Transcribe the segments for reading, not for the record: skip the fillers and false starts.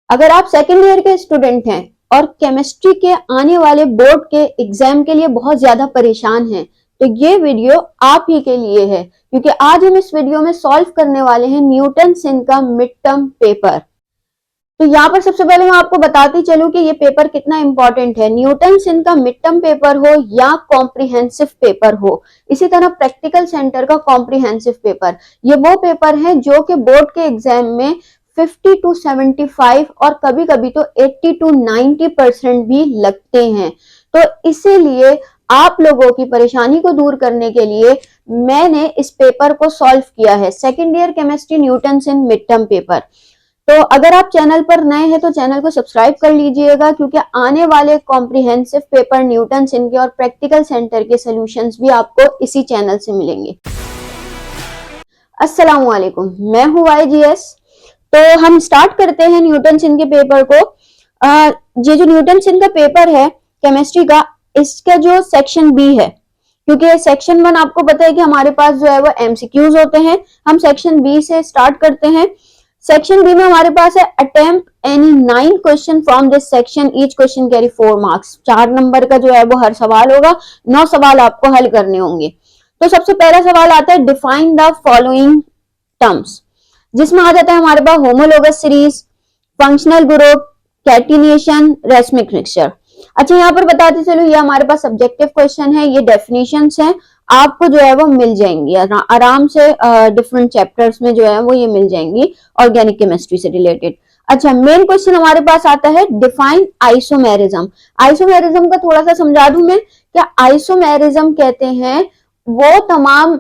अगर आप second year के स्टूडेंट हैं और केमिस्ट्री के आने वाले बोर्ड के एग्जाम के लिए बहुत ज्यादा परेशान हैं, तो ये वीडियो आप ही के लिए है, क्योंकि आज हम इस वीडियो में सॉल्व करने वाले हैं न्यूटन-सिन का मिड टर्म पेपर। तो यहाँ पर सबसे पहले मैं आपको बताती चलूं कि ये पेपर कितना इंपॉर्टेंट है। न्यूटन-सिन का मिड टर्म पेपर हो या कॉम्प्रिहेंसिव पेपर हो, इसी तरह प्रैक्टिकल सेंटर का कॉम्प्रिहेंसिव पेपर, ये वो पेपर है जो कि बोर्ड के एग्जाम में 50 to 75 और कभी कभी तो 80 to 90% भी लगते हैं। तो इसीलिए आप लोगों की परेशानी को दूर करने के लिए मैंने इस पेपर को सॉल्व किया है, सेकेंड ईयर केमिस्ट्री न्यूटन-सिन मिड टर्म पेपर। तो अगर आप चैनल पर नए हैं तो चैनल को सब्सक्राइब कर लीजिएगा, क्योंकि आने वाले कॉम्प्रिहेंसिव पेपर न्यूटन-सिन के और प्रैक्टिकल सेंटर के सॉल्यूशंस भी आपको इसी चैनल से मिलेंगे। अस्सलाम वालेकुम, मैं हूँ YGS। तो हम स्टार्ट करते हैं न्यूटन-सिन के पेपर को। ये जो न्यूटन-सिन का पेपर है केमिस्ट्री का, इसका जो सेक्शन बी है, क्योंकि सेक्शन 1 आपको पता है कि हमारे पास जो है वो MCQs होते हैं, हम सेक्शन बी से स्टार्ट करते हैं। सेक्शन बी में हमारे पास है attempt any 9 question from this section, each question carry 4 marks. 4 number का जो है वो हर सवाल होगा, 9 सवाल आपको हल करने होंगे। तो सबसे पहला सवाल आता है डिफाइन द फॉलोइंग टर्म्स, जिसमें आ जाता है हमारे पास homologous series, functional group, catenation, racemic mixture. अच्छा, यहाँ पर बताते चलो, ये हमारे पास सब्जेक्टिव क्वेश्चन है, ये डेफिनेशंस हैं, आपको जो है वो मिल जाएंगी आराम से, डिफरेंट चैप्टर्स में जो है वो ये मिल जाएंगी ऑर्गेनिक केमिस्ट्री से रिलेटेड। अच्छा, मेन क्वेश्चन हमारे पास आता है डिफाइन आइसोमेरिज्म। आइसोमेरिज्म का थोड़ा सा समझा दूं मैं, क्या आइसोमेरिज्म कहते हैं वो तमाम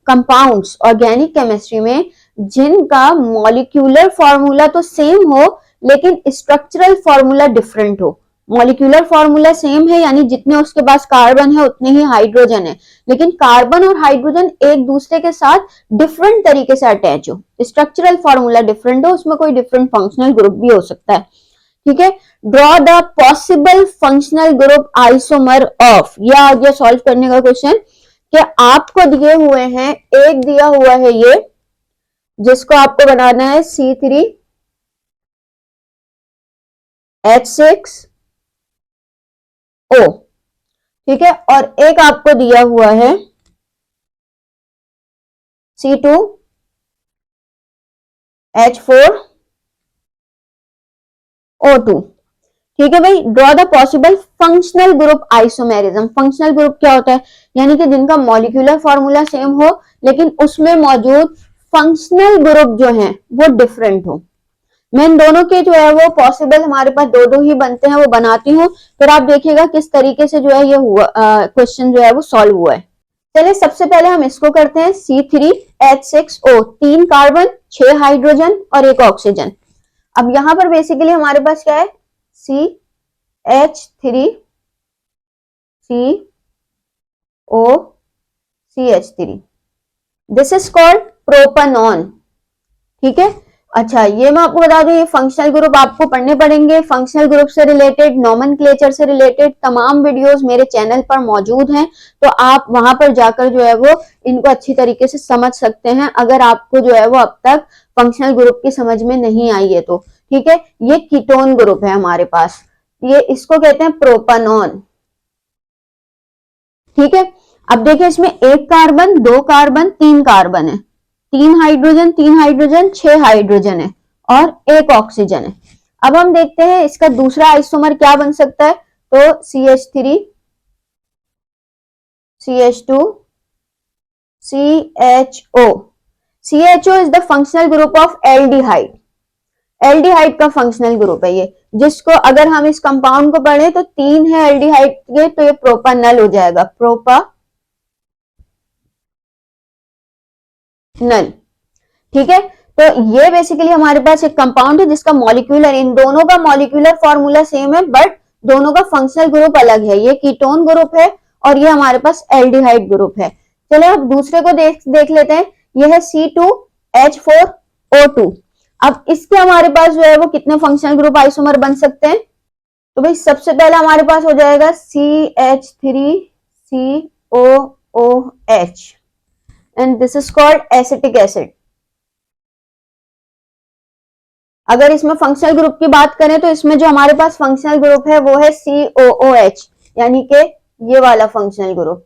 कंपाउंड्स ऑर्गेनिक केमिस्ट्री में जिनका मॉलिक्यूलर फॉर्मूला तो सेम हो लेकिन स्ट्रक्चरल फॉर्मूला डिफरेंट हो। मॉलिक्यूलर फॉर्मूला सेम है, यानी जितने उसके पास कार्बन है उतने ही हाइड्रोजन है, लेकिन कार्बन और हाइड्रोजन एक दूसरे के साथ डिफरेंट तरीके से अटैच हो, स्ट्रक्चरल फॉर्मूला डिफरेंट हो, उसमें कोई डिफरेंट फंक्शनल ग्रुप भी हो सकता है। ठीक है, draw the possible functional group isomer of, यह आ गया सॉल्व करने का क्वेश्चन कि आपको दिए हुए हैं, एक दिया हुआ है ये, जिसको आपको बनाना है C3H6O, ठीक है, और एक आपको दिया हुआ है C2H4O2। ठीक है भाई, draw the possible functional group isomerism. Functional group क्या होता है, यानी कि जिनका मॉलिक्यूलर फॉर्मूला सेम हो लेकिन उसमें मौजूद फंक्शनल ग्रुप जो है वो डिफरेंट हो। मैं इन दोनों के जो है वो पॉसिबल, हमारे पास दो दो ही बनते हैं, वो बनाती हूँ, फिर आप देखिएगा किस तरीके से जो है ये हुआ क्वेश्चन जो है वो सॉल्व हुआ है। चलिए सबसे पहले हम इसको करते हैं, C3H6O, 3 कार्बन, 6 हाइड्रोजन और 1 ऑक्सीजन। अब यहां पर बेसिकली हमारे पास क्या है, CH3COCH3, this is called propanone. ठीक है, अच्छा ये मैं आपको बता दूं, ये फंक्शनल ग्रुप आपको पढ़ने पड़ेंगे। फंक्शनल ग्रुप से रिलेटेड, नोमेनक्लेचर से रिलेटेड तमाम वीडियोस मेरे चैनल पर मौजूद हैं, तो आप वहां पर जाकर जो है वो इनको अच्छी तरीके से समझ सकते हैं, अगर आपको जो है वो अब तक फंक्शनल ग्रुप की समझ में नहीं आई है तो। ठीक है, ये कीटोन ग्रुप है हमारे पास, ये इसको कहते हैं प्रोपेनॉन। ठीक है, अब देखिए इसमें 1 कार्बन, 2 कार्बन, 3 कार्बन है, 3 हाइड्रोजन, 3 हाइड्रोजन, 6 हाइड्रोजन है और 1 ऑक्सीजन है। अब हम देखते हैं इसका दूसरा आइसोमर क्या बन सकता है, तो CH3 CH2 CHO। CHO is the functional group of aldehyde. Aldehyde का फंक्शनल ग्रुप है ये, जिसको अगर हम इस कंपाउंड को पढ़े तो 3 है एल्डिहाइड के, तो ये प्रोपानल हो जाएगा, प्रोपानल। ठीक है, तो ये बेसिकली हमारे पास एक कंपाउंड है जिसका मॉलिक्यूलर, इन दोनों का मॉलिक्यूलर फॉर्मूला सेम है बट दोनों का फंक्शनल ग्रुप अलग है। ये कीटोन ग्रुप है और ये हमारे पास एल्डिहाइड ग्रुप है। चलिए अब दूसरे को देख लेते हैं, ये है C2H4O2। अब इसके हमारे पास जो है वो कितने फंक्शनल ग्रुप आइसोमर बन सकते हैं, तो भाई सबसे पहला हमारे पास हो जाएगा CH3COOH and this is called acetic acid. अगर इसमें फंक्शनल ग्रुप की बात करें तो इसमें जो हमारे पास फंक्शनल ग्रुप है वो है COOH, यानी कि ये वाला फंक्शनल ग्रुप।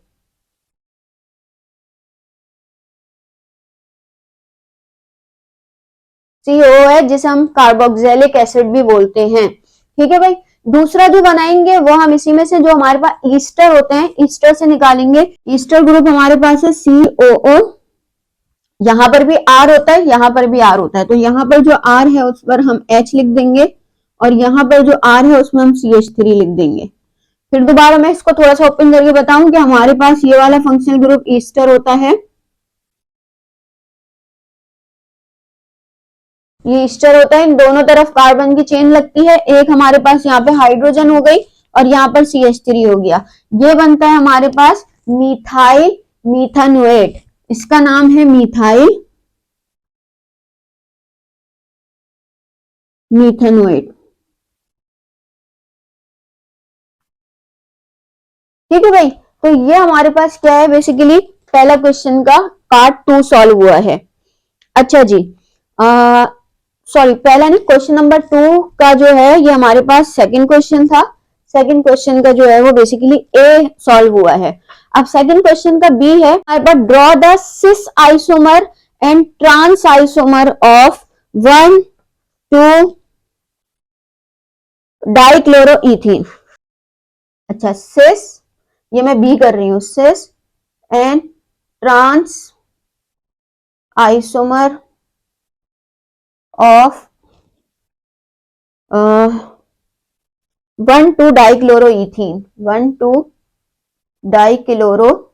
COOH जिसे हम कार्बोक्सिलिक एसिड भी बोलते हैं। ठीक है भाई, दूसरा जो बनाएंगे वो हम इसी में से जो हमारे पास ईस्टर होते हैं, ईस्टर से निकालेंगे। ईस्टर ग्रुप हमारे पास है COO, यहां पर भी R होता है, यहां पर भी R होता है, तो यहां पर जो R है उस पर हम H लिख देंगे और यहां पर जो R है उसमें हम CH3 लिख देंगे। फिर दोबारा मैं इसको थोड़ा सा ओपन करके बताऊं कि हमारे पास ये वाला फंक्शनल ग्रुप ईस्टर होता है, ये ईस्टर होता है, इन दोनों तरफ कार्बन की चेन लगती है, एक हमारे पास यहाँ पे हाइड्रोजन हो गई और यहाँ पर CH3 हो गया, ये बनता है हमारे पास मिथाइल मीथानोएट, इसका नाम है मिथाइल मीथानोएट। ठीक है भाई, तो ये हमारे पास क्या है, बेसिकली पहला क्वेश्चन का पार्ट 2 सॉल्व हुआ है। अच्छा जी, सॉरी पहला नहीं, क्वेश्चन नंबर 2 का जो है ये हमारे पास सेकंड क्वेश्चन था, सेकंड क्वेश्चन का जो है वो बेसिकली ए सॉल्व हुआ है। अब सेकंड क्वेश्चन का बी है हमारे पास, draw the cis isomer and trans isomer of 1,2 dichloroethene. अच्छा, सिस, ये मैं बी कर रही हूं, cis and trans isomer of 1,2 dichloroethene, 1,2 dichloroethene,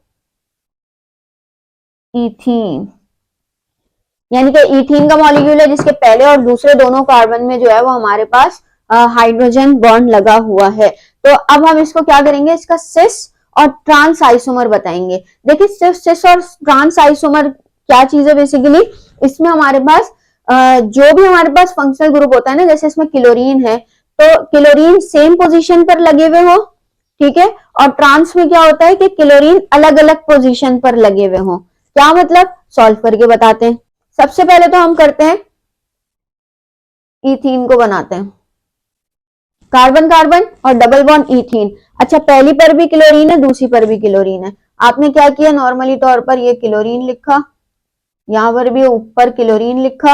यानी कि इथीन का मॉलिक्यूल है जिसके पहले और दूसरे दोनों कार्बन में जो है वो हमारे पास हाइड्रोजन बॉन्ड लगा हुआ है। तो अब हम इसको क्या करेंगे, इसका सिस और ट्रांस आइसोमर बताएंगे। देखिए सिर्फ सिस और ट्रांस आइसोमर क्या चीज है, बेसिकली इसमें हमारे पास जो भी हमारे पास फंक्शनल ग्रुप होता है ना, जैसे इसमें क्लोरीन है तो क्लोरीन सेम पोजीशन पर लगे हुए हो, ठीक है, और ट्रांस में क्या होता है कि क्लोरीन अलग अलग पोजीशन पर लगे हुए हो। क्या मतलब, सॉल्व करके बताते हैं। सबसे पहले तो हम करते हैं इथीन को बनाते हैं, कार्बन कार्बन और डबल बॉन्ड इथीन। अच्छा, पहली पर भी क्लोरीन है, दूसरी पर भी क्लोरीन है, आपने क्या किया, नॉर्मली तौर पर ये क्लोरीन लिखा, यहां पर भी ऊपर क्लोरीन लिखा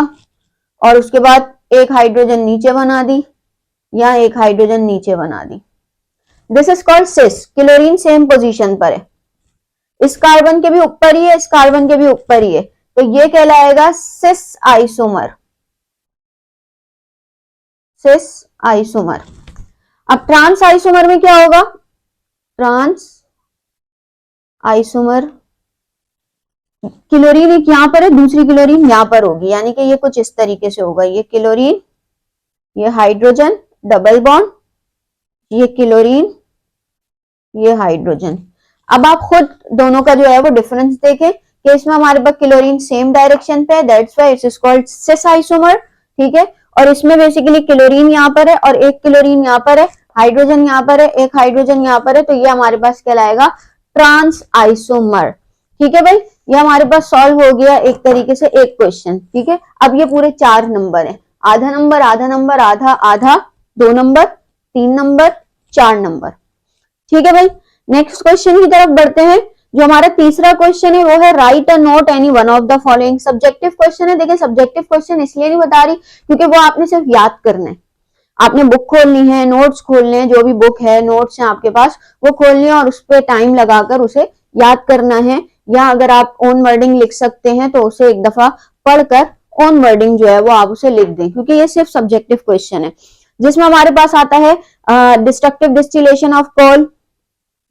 और उसके बाद एक हाइड्रोजन नीचे बना दी, या एक हाइड्रोजन नीचे बना दी। This is called cis, chlorine same position पर है, इस कार्बन के भी ऊपर ही है, इस कार्बन के भी ऊपर ही है, तो ये कहलाएगा सिस आइसोमर, सिस आइसोमर। अब ट्रांस आइसोमर में क्या होगा, ट्रांस आइसोमर, क्लोरीन एक यहां पर है, दूसरी क्लोरीन यहां पर होगी, यानी कि ये कुछ इस तरीके से होगा, ये क्लोरीन, ये हाइड्रोजन डबल बॉन्ड, ये क्लोरीन, ये हाइड्रोजन। अब आप खुद दोनों का जो है वो डिफरेंस देखें कि इसमें हमारे पास क्लोरीन सेम डायरेक्शन पे है, that's why it is called cis isomer, ठीक है, और इसमें बेसिकली क्लोरीन यहाँ पर है और एक क्लोरीन यहाँ पर है, हाइड्रोजन यहाँ पर है, एक हाइड्रोजन यहाँ पर है, तो ये हमारे पास कहलाएगा ट्रांस आइसोमर। ठीक है भाई, ये हमारे पास सॉल्व हो गया एक तरीके से एक क्वेश्चन। ठीक है, अब ये पूरे 4 नंबर है, आधा नंबर आधा नंबर आधा आधा, 2 नंबर 3 नंबर 4 नंबर। ठीक है भाई, नेक्स्ट क्वेश्चन की तरफ बढ़ते हैं। जो हमारा तीसरा क्वेश्चन है वो है right a note any one of the following. Subjective question है, देखिए सब्जेक्टिव क्वेश्चन इसलिए नहीं बता रही क्योंकि वो आपने सिर्फ याद करना है, आपने बुक खोलनी है, नोट्स खोलने हैं, जो भी बुक है नोट्स है आपके पास वो खोलनी है और उस पर टाइम लगाकर उसे याद करना है, या अगर आप ओन वर्डिंग लिख सकते हैं तो उसे एक दफा पढ़कर ओन वर्डिंग जो है वो आप उसे लिख दें, क्योंकि ये सिर्फ सब्जेक्टिव क्वेश्चन है, जिसमें हमारे पास आता है destructive distillation of coal,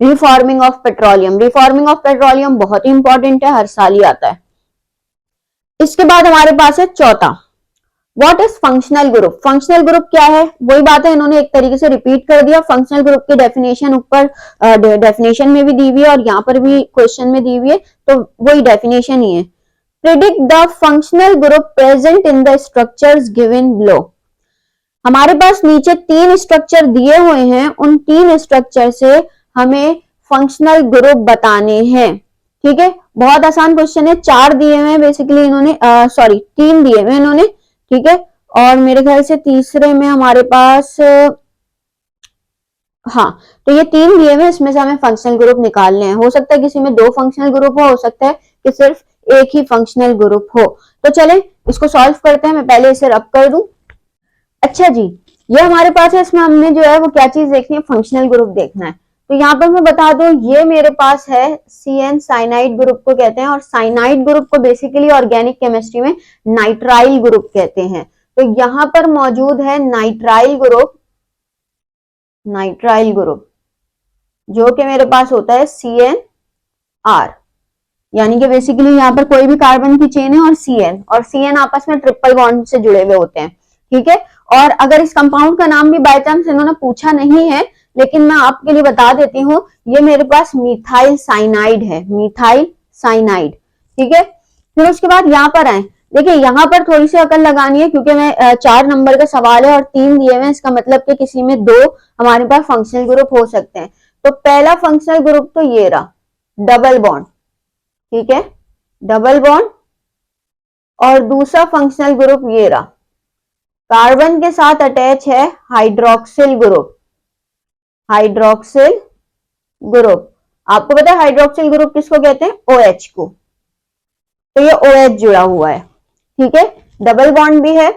reforming of petroleum. Reforming of petroleum बहुत ही इंपॉर्टेंट है, हर साल ही आता है। इसके बाद हमारे पास है चौथा, what is functional group. Functional group क्या है, वही बात है, इन्होंने एक तरीके से रिपीट कर दिया। फंक्शनल ग्रुप की डेफिनेशन ऊपर डेफिनेशन में भी दी हुई है और यहाँ पर भी क्वेश्चन में दी हुई है, तो वही डेफिनेशन ही है। Predict the functional group present in the structures given below. हमारे पास नीचे 3 स्ट्रक्चर दिए हुए हैं, उन 3 स्ट्रक्चर से हमें फंक्शनल ग्रुप बताने हैं। ठीक है, बहुत आसान क्वेश्चन है, 4 दिए हुए हैं बेसिकली इन्होंने, सॉरी 3 दिए हुए इन्होंने, ठीक है, और मेरे ख्याल से तीसरे में हमारे पास हाँ, तो ये 3 दिए हुए, इसमें से हमें फंक्शनल ग्रुप निकालने हैं। हो सकता है किसी में 2 फंक्शनल ग्रुप हो सकता है कि सिर्फ एक ही फंक्शनल ग्रुप हो। तो चले इसको सॉल्व करते हैं। मैं पहले इसे रब कर दूं। अच्छा जी, ये हमारे पास है, इसमें हमने जो है वो क्या चीज देखनी है, फंक्शनल ग्रुप देखना है। तो यहाँ पर मैं बता दूं, ये मेरे पास है CN, साइनाइड ग्रुप को कहते हैं, और साइनाइड ग्रुप को बेसिकली ऑर्गेनिक केमिस्ट्री में नाइट्राइल ग्रुप कहते हैं। तो यहाँ पर मौजूद है नाइट्राइल ग्रुप, नाइट्राइल ग्रुप जो कि मेरे पास होता है CnR, यानी कि बेसिकली यहाँ पर कोई भी कार्बन की चेन है और CN आपस में ट्रिपल बॉन्ड से जुड़े हुए होते हैं। ठीक है, और अगर इस कंपाउंड का नाम भी बाय चांस इन्होंने पूछा नहीं है, लेकिन मैं आपके लिए बता देती हूँ, ये मेरे पास मिथाइल साइनाइड है, मिथाइल साइनाइड। ठीक है, फिर उसके बाद यहाँ पर आए। देखिए यहाँ पर थोड़ी सी अकल लगानी है, क्योंकि मैं 4 नंबर का सवाल है और 3 दिए हुए हैं, इसका मतलब कि किसी में 2 हमारे पास फंक्शनल ग्रुप हो सकते हैं। तो पहला फंक्शनल ग्रुप तो ये रहा, डबल बॉन्ड। ठीक है, डबल बॉन्ड। और दूसरा फंक्शनल ग्रुप ये रहा, कार्बन के साथ अटैच है हाइड्रोक्सिल ग्रुप, हाइड्रोक्सिल ग्रुप। आपको पता है हाइड्रोक्सिल ग्रुप किसको कहते हैं, OH को। तो ये OH जुड़ा हुआ है। ठीक है, डबल बॉन्ड भी है,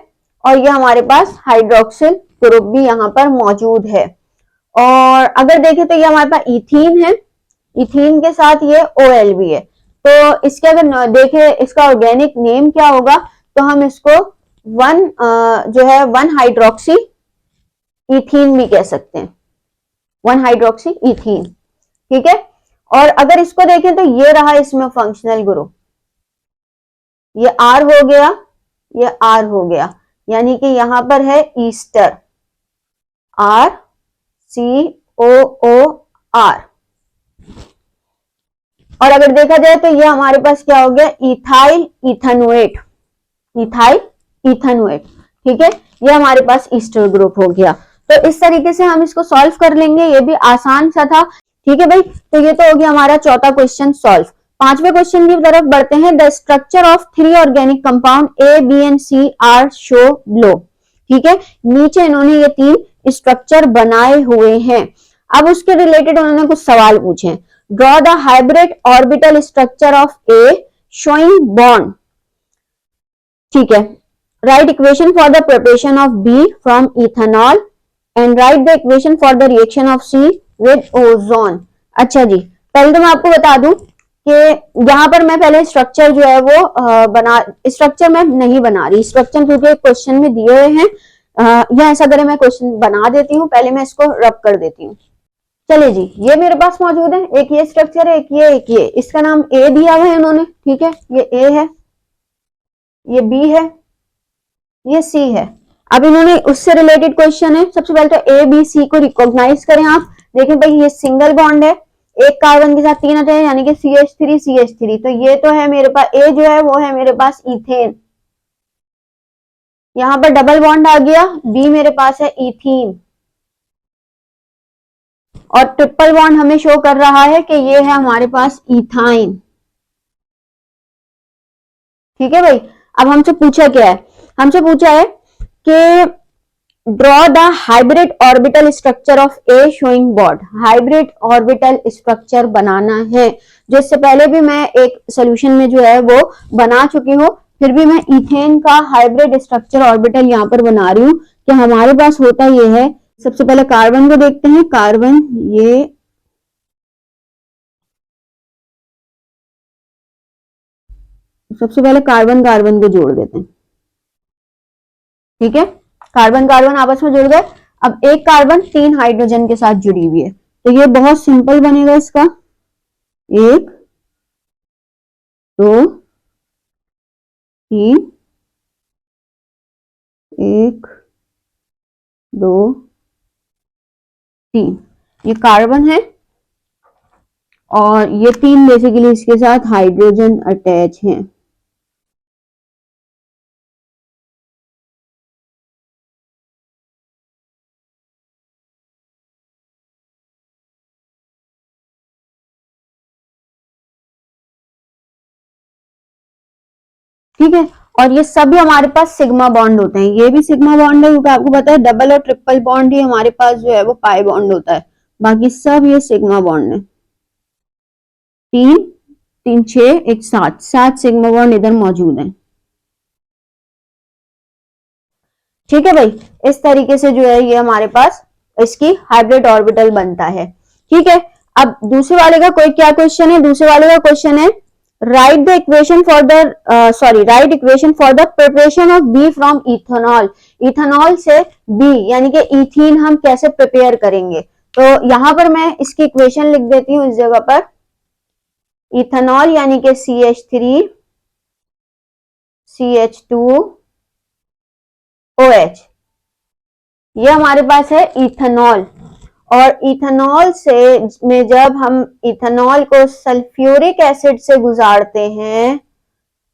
और ये हमारे पास हाइड्रोक्सिल ग्रुप भी यहाँ पर मौजूद है। और अगर देखें तो ये हमारे पास इथीन है, इथीन के साथ ये OL भी है। तो इसके अगर देखें इसका ऑर्गेनिक नेम क्या होगा, तो हम इसको जो है 1 हाइड्रोक्सी इथीन भी कह सकते हैं, 1 हाइड्रोक्सी इथीन। ठीक है, और अगर इसको देखें तो ये रहा इसमें फंक्शनल ग्रुप, ये R हो गया, ये R हो गया, यानी कि यहां पर है ईस्टर, RCOOR। और अगर देखा जाए तो ये हमारे पास क्या हो गया, इथाइल इथेनोएट, इथाइल इथेनोएट। ठीक है, ये हमारे पास ईस्टर ग्रुप हो गया। तो इस तरीके से हम इसको सॉल्व कर लेंगे, ये भी आसान सा था। ठीक है भाई, तो ये तो हो गया हमारा चौथा क्वेश्चन सॉल्व। पांचवें क्वेश्चन की तरफ बढ़ते हैं। The structure of 3 organic compound A, B and C are show below. ठीक है, नीचे इन्होंने ये 3 स्ट्रक्चर बनाए हुए हैं। अब उसके रिलेटेड उन्होंने कुछ सवाल पूछे। Draw the hybrid orbital structure of A showing bond. ठीक है, write equation for the preparation of B from ethanol and write the equation for the reaction of C with ozone। अच्छा जी, पहले तो मैं आपको बता दूं कि यहाँ पर मैं पहले स्ट्रक्चर जो है वो स्ट्रक्चर मैं नहीं बना रही, स्ट्रक्चर क्योंकि क्वेश्चन में दिए हुए हैं, या ऐसा करें मैं क्वेश्चन बना देती हूँ, पहले मैं इसको रब कर देती हूँ। चलिए जी, ये मेरे पास मौजूद है, एक ये स्ट्रक्चर है, एक ये, इसका नाम A दिया हुआ है इन्होंने। ठीक है, ये A है, ये B है, ये C है। अब इन्होंने उससे रिलेटेड क्वेश्चन है, सबसे पहले तो A B C को रिकॉग्नाइज करें आप। देखें भाई ये सिंगल बॉन्ड है, एक कार्बन के साथ 3 अटैच, यानी कि CH3 तो ये तो है मेरे पास A जो है वो है मेरे पास इथेन। यहां पर डबल बॉन्ड आ गया, B मेरे पास है इथीन, और ट्रिपल बॉन्ड हमें शो कर रहा है कि ये है हमारे पास इथाइन। ठीक है भाई, अब हमसे पूछा क्या है, हमसे पूछा है कि draw the hybrid orbital structure of a showing bond. Hybrid orbital structure बनाना है, जो इससे पहले भी मैं एक सोल्यूशन में जो है वो बना चुकी हूँ, फिर भी मैं इथेन का हाइब्रिड स्ट्रक्चर ऑर्बिटल यहाँ पर बना रही हूँ कि हमारे पास होता ये है। सबसे पहले कार्बन को देखते हैं, कार्बन ये सबसे पहले कार्बन कार्बन को जोड़ देते हैं। ठीक है, कार्बन कार्बन आपस में जुड़ गए। अब एक कार्बन 3 हाइड्रोजन के साथ जुड़ी हुई है, तो ये बहुत सिंपल बनेगा इसका, 1 2 3, 1 2 3, ये कार्बन है, और ये 3 बेसिकली इसके साथ हाइड्रोजन अटैच हैं। ठीक है, और ये सभी हमारे पास सिग्मा बॉन्ड होते हैं, ये भी सिग्मा बॉन्ड है क्योंकि आपको पता है डबल और ट्रिपल बॉन्ड ही हमारे पास जो है वो पाई बॉन्ड होता है, बाकी सब ये सिग्मा बॉन्ड है। 3 3 6 1 7, 7 सिग्मा बॉन्ड इधर मौजूद है। ठीक है भाई, इस तरीके से जो है ये हमारे पास इसकी हाइब्रिड ऑर्बिटल बनता है। ठीक है, अब दूसरे वाले का कोई क्या क्वेश्चन है, दूसरे वाले का क्वेश्चन है write the equation for the write equation for the preparation of B from ethanol. Ethanol से बी यानी कि इथीन हम कैसे प्रिपेयर करेंगे। तो यहां पर मैं इसकी इक्वेशन लिख देती हूं इस जगह पर, इथेनॉल यानी कि CH3 CH2 OH, ये हमारे पास है इथेनॉल। और इथेनॉल से में जब हम इथेनॉल को सल्फ्यूरिक एसिड से गुजारते हैं,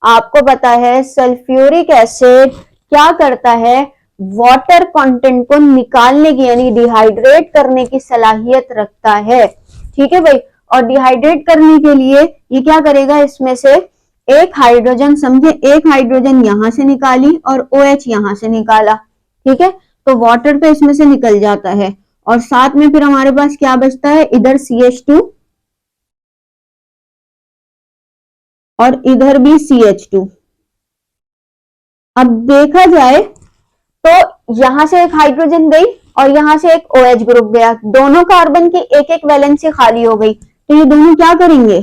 आपको पता है सल्फ्यूरिक एसिड क्या करता है, वाटर कंटेंट को निकालने की यानी डिहाइड्रेट करने की सलाहियत रखता है। ठीक है भाई, और डिहाइड्रेट करने के लिए ये क्या करेगा, इसमें से एक हाइड्रोजन, समझे एक हाइड्रोजन यहां से निकाली और OH यहां से निकाला। ठीक है, तो वाटर तो इसमें से निकल जाता है और साथ में फिर हमारे पास क्या बचता है, इधर CH2 और इधर भी CH2। अब देखा जाए तो यहां से एक हाइड्रोजन गई और यहां से एक OH ग्रुप गया, दोनों कार्बन की एक एक वैलेंसी खाली हो गई, तो ये दोनों क्या करेंगे,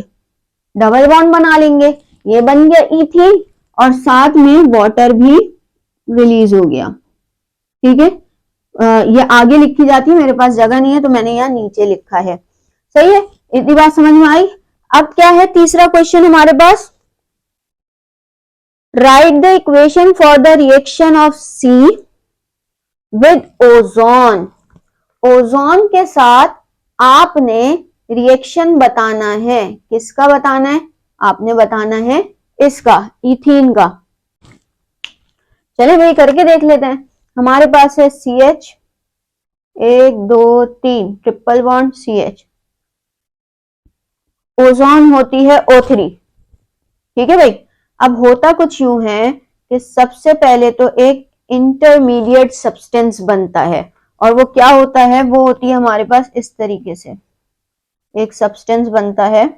डबल बॉन्ड बना लेंगे, ये बन गया इथीन और साथ में वाटर भी रिलीज हो गया। ठीक है, ये आगे लिखी जाती है, मेरे पास जगह नहीं है तो मैंने यहाँ नीचे लिखा है। सही है, इतनी बात समझ में आई। अब क्या है तीसरा क्वेश्चन हमारे पास, write the equation for the reaction of C with ozone. Ozone के साथ आपने रिएक्शन बताना है, किसका बताना है, आपने बताना है इसका, इथीन का। चले भाई करके देख लेते हैं। हमारे पास है CH 1 2 3 triple bond CH, ozone होती है O3। ठीक है भाई, अब होता कुछ यूं है कि सबसे पहले तो एक इंटरमीडिएट सब्सटेंस बनता है और वो क्या होता है, वो होती है हमारे पास इस तरीके से एक सब्सटेंस बनता है,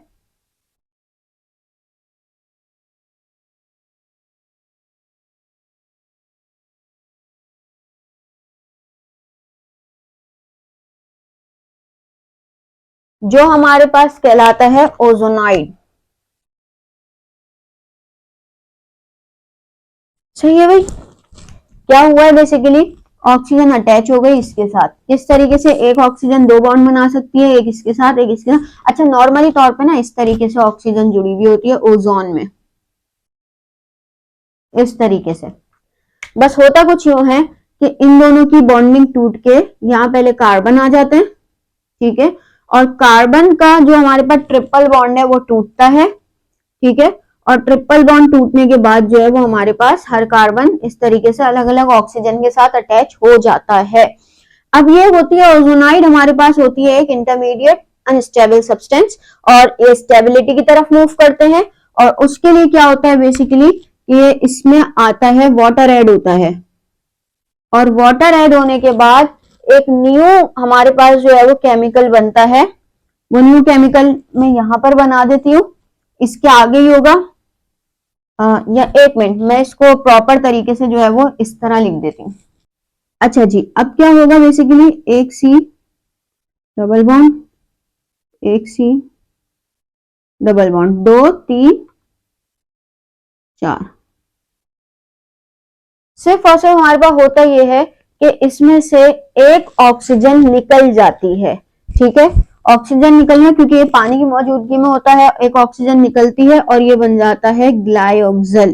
जो हमारे पास कहलाता है ओजोनाइड। सही है भाई, क्या हुआ है बेसिकली, ऑक्सीजन अटैच हो गई इसके साथ। किस तरीके से, एक ऑक्सीजन दो बॉन्ड बना सकती है, एक इसके साथ एक इसके साथ। अच्छा, नॉर्मली तौर पे ना इस तरीके से ऑक्सीजन जुड़ी हुई होती है ओजोन में, इस तरीके से। बस होता कुछ यूं है कि इन दोनों की बॉन्डिंग टूट के यहाँ पहले कार्बन आ जाते हैं। ठीक है, और कार्बन का जो हमारे पास ट्रिपल बॉन्ड है वो टूटता है। ठीक है, और ट्रिपल बॉन्ड टूटने के बाद जो है वो हमारे पास हर कार्बन इस तरीके से अलग अलग ऑक्सीजन के साथ अटैच हो जाता है। अब ये होती है ओजोनाइड, हमारे पास होती है एक इंटरमीडिएट अनस्टेबल सब्सटेंस और ये स्टेबिलिटी की तरफ मूव करते हैं। और उसके लिए क्या होता है बेसिकली, ये इसमें आता है वाटर ऐड होता है और वाटर ऐड होने के बाद एक न्यू हमारे पास जो है वो केमिकल बनता है। वो न्यू केमिकल मैं यहां पर बना देती हूँ, इसके आगे ही होगा, या एक मिनट मैं इसको प्रॉपर तरीके से जो है वो इस तरह लिख देती हूँ। अच्छा जी, अब क्या होगा बेसिकली, एक C डबल बॉन्ड, एक C डबल बॉन्ड, 2 3 4। सिर्फ और सिर्फ हमारे पास होता यह है कि इसमें से एक ऑक्सीजन निकल जाती है। ठीक है, ऑक्सीजन निकलना क्योंकि ये पानी की मौजूदगी में होता है, एक ऑक्सीजन निकलती है और ये बन जाता है ग्लाइऑक्सिल।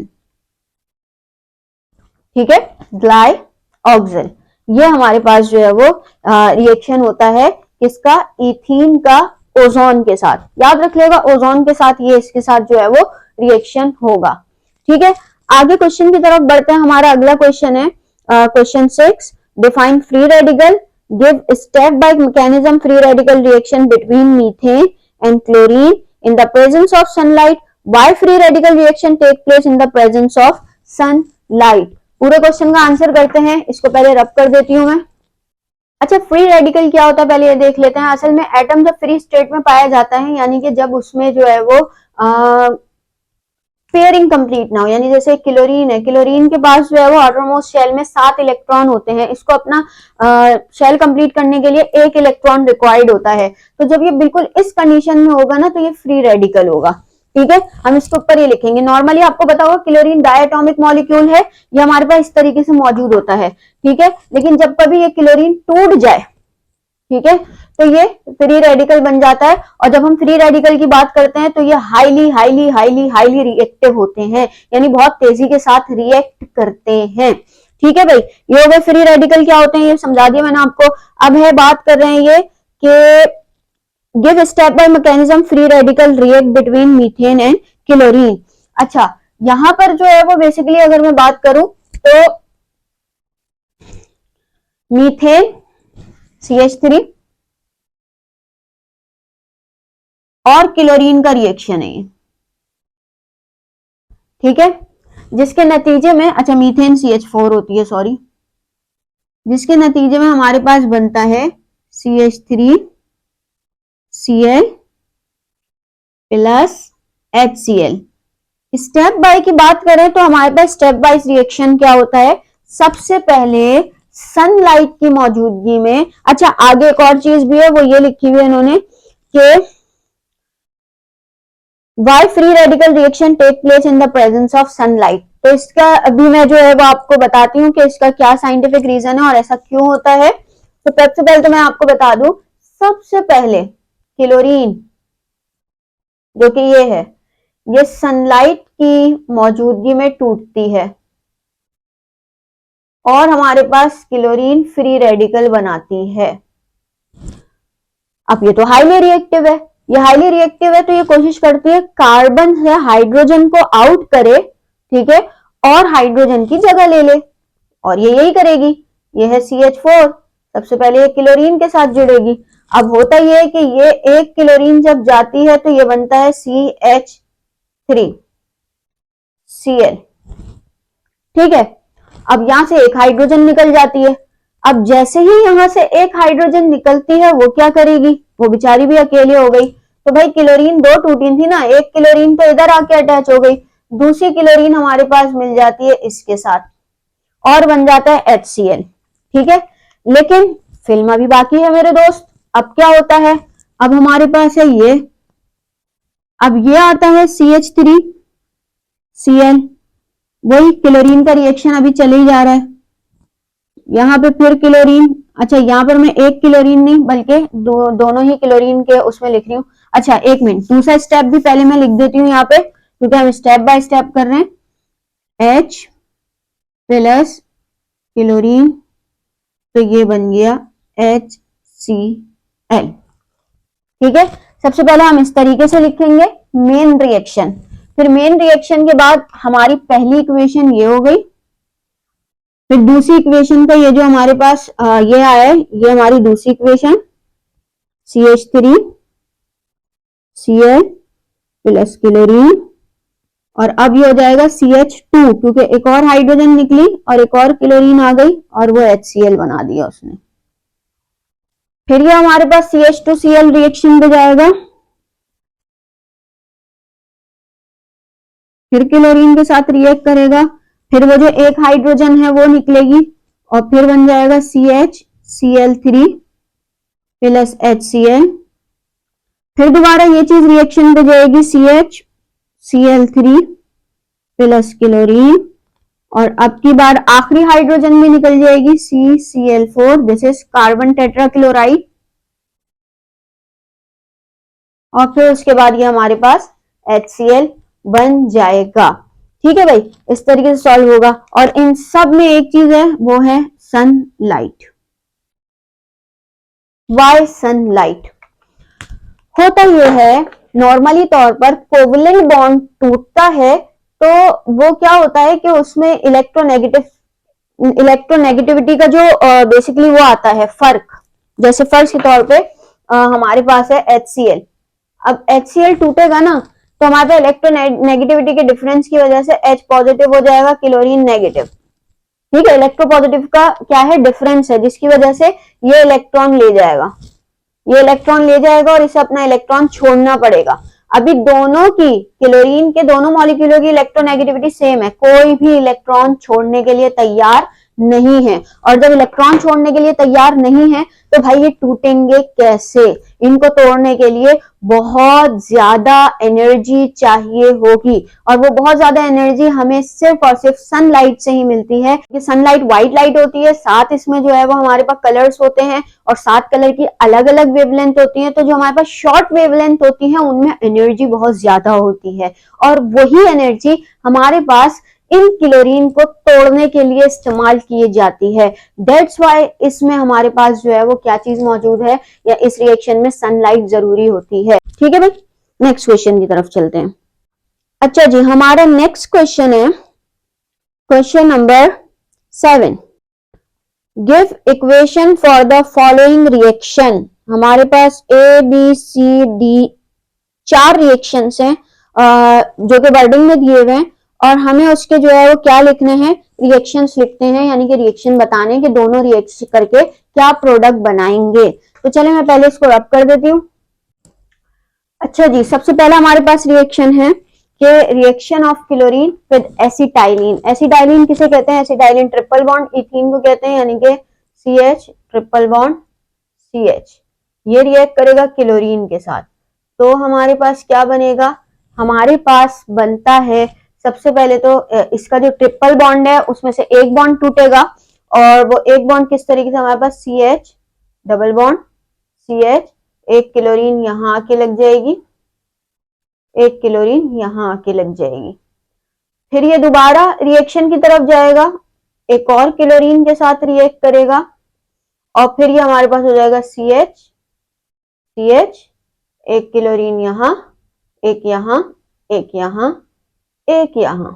ठीक है, ग्लाइऑक्सिल, ये हमारे पास जो है वो रिएक्शन होता है किसका, इथीन का ओजोन के साथ। याद रख लेगा ओजोन के साथ ये इसके साथ जो है वो रिएक्शन होगा। ठीक है, आगे क्वेश्चन की तरफ बढ़ते हैं। हमारा अगला क्वेश्चन है question 6, define free radical, give step by mechanism free radical reaction between methane and chlorine in the presence of sunlight, why free radical reaction take place in the presence of sunlight. पूरे question का answer करते हैं, इसको पहले रब कर देती हूं मैं। अच्छा, फ्री रेडिकल क्या होता है पहले ये देख लेते हैं। असल में एटम जब फ्री स्टेट में पाया जाता है, यानी कि जब उसमें जो है वो पेयरिंग कंप्लीट ना हो, यानी जैसे क्लोरीन है, क्लोरीन के पास जो है वो आउटरमोस्ट शेल में 7 इलेक्ट्रॉन होते हैं, इसको अपना शेल कंप्लीट करने के लिए 1 इलेक्ट्रॉन रिक्वायर्ड होता है। तो जब ये बिल्कुल इस कंडीशन में होगा ना, तो ये फ्री रेडिकल होगा। ठीक है, हम इसके ऊपर ये लिखेंगे। नॉर्मली आपको पता होगा क्लोरीन डायटोमिक मॉलिक्यूल है, ये हमारे पास इस तरीके से मौजूद होता है। ठीक है, लेकिन जब कभी ये क्लोरीन टूट जाए, ठीक है, तो ये फ्री रेडिकल बन जाता है। और जब हम फ्री रेडिकल की बात करते हैं तो ये highly highly highly highly reactive होते हैं, यानी बहुत तेजी के साथ रिएक्ट करते हैं। ठीक है भाई, ये हो गए फ्री रेडिकल क्या होते हैं, ये समझा दिया मैंने आपको। अब है बात कर रहे हैं ये कि give step by mechanism free radical react between methane and chlorine. अच्छा, यहां पर जो है वो बेसिकली अगर मैं बात करूं तो मीथेन CH3 और क्लोरीन का रिएक्शन है ये। ठीक है, जिसके नतीजे में, अच्छा मीथेन CH4 होती है, सॉरी, जिसके नतीजे में हमारे पास बनता है CH3 Cl plus HCl। Step by की बात करें तो हमारे पास स्टेप बाय रिएक्शन क्या होता है, सबसे पहले सनलाइट की मौजूदगी में, अच्छा आगे एक और चीज भी है, वो ये लिखी हुई है इन्होंने कि why free radical reaction take place in the presence of sunlight. तो इसका अभी मैं जो है वो आपको बताती हूँ कि इसका क्या साइंटिफिक रीजन है और ऐसा क्यों होता है। तो सबसे पहले तो मैं आपको बता दूं, सबसे पहले क्लोरीन जो कि ये है, ये सनलाइट की मौजूदगी में टूटती है और हमारे पास क्लोरीन फ्री रेडिकल बनाती है। अब ये तो हाईली रिएक्टिव है, ये हाईली रिएक्टिव है तो ये कोशिश करती है कार्बन से हाइड्रोजन को आउट करे, ठीक है, और हाइड्रोजन की जगह ले ले, और ये यही करेगी। ये है CH4, सबसे पहले ये क्लोरीन के साथ जुड़ेगी। अब होता ये है कि ये एक क्लोरीन जब जाती है तो ये बनता है CH3 Cl। ठीक है, अब यहां से एक हाइड्रोजन निकल जाती है। अब जैसे ही यहां से एक हाइड्रोजन निकलती है, वो क्या करेगी, वो बेचारी भी अकेली हो गई। तो भाई क्लोरीन दो टूटी थी ना, एक क्लोरीन तो इधर आके अटैच हो गई, दूसरी क्लोरीन हमारे पास मिल जाती है इसके साथ और बन जाता है HCl। ठीक है, लेकिन फिल्म अभी बाकी है मेरे दोस्त। अब क्या होता है, अब हमारे पास है ये, अब ये आता है CH3 Cl, वही क्लोरीन का रिएक्शन अभी चले ही जा रहा है। यहाँ पे फिर क्लोरीन, अच्छा यहाँ पर मैं एक क्लोरीन नहीं बल्कि दोनों ही क्लोरीन के उसमें लिख रही हूँ। अच्छा एक मिनट, दूसरा स्टेप भी पहले मैं लिख देती हूँ यहाँ पे, क्योंकि हम स्टेप बाय स्टेप कर रहे हैं। H प्लस क्लोरीन, तो ये बन गया HCl। ठीक है, सबसे पहले हम इस तरीके से लिखेंगे मेन रिएक्शन, फिर मेन रिएक्शन के बाद हमारी पहली इक्वेशन ये हो गई, फिर दूसरी इक्वेशन का ये जो हमारे पास ये आया है, ये हमारी दूसरी equation CH3 Cl plus chlorine, और अब ये हो जाएगा CH2, क्योंकि एक और हाइड्रोजन निकली और एक और क्लोरीन आ गई और वो HCl बना दिया उसने। फिर ये हमारे पास CH2Cl रिएक्शन पे जाएगा, फिर क्लोरीन के साथ रिएक्ट करेगा, फिर वो जो एक हाइड्रोजन है वो निकलेगी और फिर बन जाएगा CHCl3 प्लस HCl। फिर दोबारा ये चीज रिएक्शन पे जाएगी CHCl3 प्लस क्लोरीन, और अब की बार आखिरी हाइड्रोजन भी निकल जाएगी CCl4, this is carbon tetrachloride, और फिर उसके बाद ये हमारे पास HCl बन जाएगा। ठीक है भाई, इस तरीके से सॉल्व होगा। और इन सब में एक चीज है, वो है सनलाइट। Y sunlight? होता यह है, नॉर्मली तौर पर कोवलेंट बॉन्ड टूटता है तो वो क्या होता है कि उसमें इलेक्ट्रोनेगेटिविटी का जो बेसिकली वो आता है फर्क, जैसे फर्स्ट के तौर पे हमारे पास है HCl। अब HCl टूटेगा ना तो हमारे पास इलेक्ट्रोनेगेटिविटी के डिफरेंस की वजह से H पॉजिटिव हो जाएगा, क्लोरीन नेगेटिव। ठीक है, इलेक्ट्रोपॉजिटिव का क्या है, डिफरेंस है, जिसकी वजह से ये इलेक्ट्रॉन ले जाएगा, ये इलेक्ट्रॉन ले जाएगा और इसे अपना इलेक्ट्रॉन छोड़ना पड़ेगा। अभी दोनों की, क्लोरीन के दोनों मॉलिक्यूलों की इलेक्ट्रोनेगेटिविटी सेम है, कोई भी इलेक्ट्रॉन छोड़ने के लिए तैयार नहीं है। और जब इलेक्ट्रॉन छोड़ने के लिए तैयार नहीं है तो भाई ये टूटेंगे कैसे? इनको तोड़ने के लिए बहुत ज्यादा एनर्जी चाहिए होगी, और वो बहुत ज्यादा एनर्जी हमें सिर्फ और सिर्फ सनलाइट से ही मिलती है। कि सनलाइट व्हाइट लाइट होती है, साथ इसमें जो है वो हमारे पास कलर्स होते हैं, और 7 कलर की अलग अलग वेवलेंथ होती है। तो जो हमारे पास शॉर्ट वेवलेंथ होती है उनमें एनर्जी बहुत ज्यादा होती है, और वही एनर्जी हमारे पास इन क्लोरीन को तोड़ने के लिए इस्तेमाल की जाती है। दैट्स व्हाई इसमें हमारे पास जो है वो क्या चीज मौजूद है, या इस रिएक्शन में सनलाइट जरूरी होती है। ठीक है भाई, नेक्स्ट क्वेश्चन की तरफ चलते हैं। अच्छा जी, हमारा नेक्स्ट क्वेश्चन है question number 7। Give equation for the following reaction. हमारे पास ABCD 4 रिएक्शंस हैं जो कि वर्डिंग में दिए हुए हैं, और हमें उसके जो है वो क्या लिखने हैं, रिएक्शंस लिखते हैं, यानी कि रिएक्शन बताने कि दोनों रिएक्शन करके क्या प्रोडक्ट बनाएंगे। तो चले मैं पहले इसको रब कर देती हूँ। अच्छा जी, सबसे पहला हमारे पास रिएक्शन है कि reaction of chlorine with acetylene. Acetylene किसे कहते हैं? एसिटाइलिन ट्रिपल बॉन्ड इथीन को कहते हैं, यानी कि CH ट्रिपल बॉन्ड CH। ये रिएक्ट करेगा क्लोरीन के साथ, तो हमारे पास क्या बनेगा? हमारे पास बनता है सबसे पहले तो इसका जो ट्रिपल बॉन्ड है उसमें से एक बॉन्ड टूटेगा, और वो एक बॉन्ड किस तरीके से, हमारे पास CH डबल बॉन्ड CH, एक क्लोरीन यहां आके लग जाएगी, एक क्लोरीन यहां आके लग जाएगी। फिर ये दोबारा रिएक्शन की तरफ जाएगा, एक और क्लोरीन के साथ रिएक्ट करेगा, और फिर ये हमारे पास हो जाएगा CH CH, एक क्लोरीन यहां, एक यहां, एक यहां, एक यहां।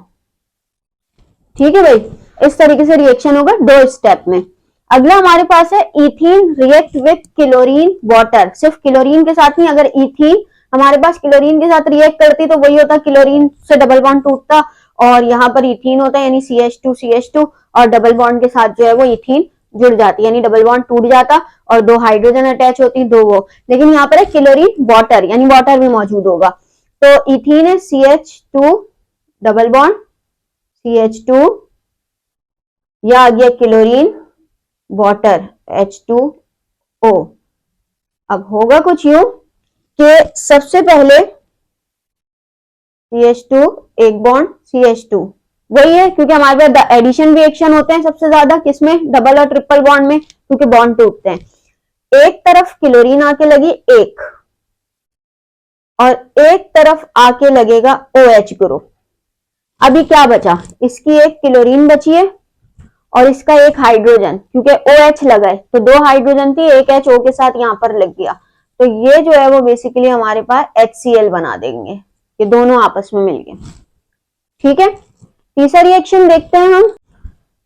ठीक है भाई, इस तरीके से रिएक्शन होगा 2 स्टेप में। अगला हमारे पास है ethene react with chlorine water. सिर्फ क्लोरीन के साथ नहीं, अगर इथीन हमारे पास क्लोरीन के साथ रिएक्ट करती तो वही होता, क्लोरीन से डबल बॉन्ड टूटता, और यहाँ पर इथीन होता है, यानी CH2 और डबल बॉन्ड के साथ जो है वो इथीन जुड़ जाती, यानी डबल बॉन्ड टूट जाता और 2 हाइड्रोजन अटैच होती, 2 वो। लेकिन यहाँ पर है क्लोरीन वाटर, यानी वाटर भी मौजूद होगा। तो इथीन है CH2 डबल बॉन्ड CH2, या आ गया क्लोरीन वाटर H2O। अब होगा कुछ यूं कि सबसे पहले CH2 एक बॉन्ड CH2, वही है क्योंकि हमारे पास एडिशन रिएक्शन होते हैं सबसे ज्यादा किसमें, डबल और ट्रिपल बॉन्ड में, क्योंकि बॉन्ड टूटते हैं। एक तरफ क्लोरीन आके लगी एक, और एक तरफ आके लगेगा OH ग्रुप। अभी क्या बचा, इसकी एक क्लोरीन बची है और इसका एक हाइड्रोजन, क्योंकि OH लगा है तो 2 हाइड्रोजन थी, एक H O के साथ यहां पर लग गया, तो ये जो है वो बेसिकली हमारे पास HCl बना देंगे, ये दोनों आपस में मिल गए। ठीक है, तीसरा रिएक्शन देखते हैं हम,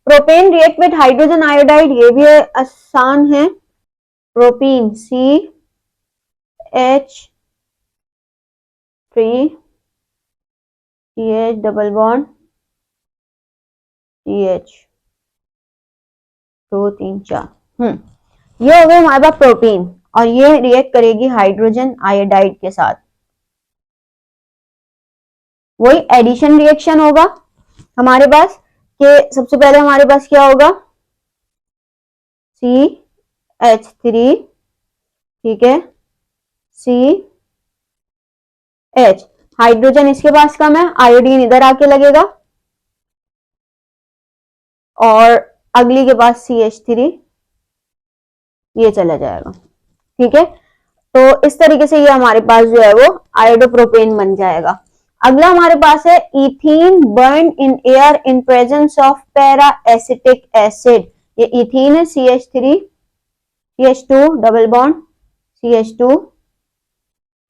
propane react with hydrogen iodide. ये भी आसान है, propene CH3CH double bond CH 2 3 4, ये हो गए हमारे पास प्रोटीन, और ये रिएक्ट करेगी हाइड्रोजन आयोडाइड के साथ, वही एडिशन रिएक्शन होगा हमारे पास। कि सबसे पहले हमारे पास क्या होगा, CH3, ठीक है, CH, हाइड्रोजन इसके पास कम है, आयोडीन इधर आके लगेगा, और अगली के पास CH3, ये चला जाएगा। ठीक है, तो इस तरीके से ये हमारे पास जो है वो आयोडोप्रोपेन बन जाएगा। अगला हमारे पास है ethene burn in air in presence of para acetic acid. ये इथीन है CH3 CH2 double bond CH2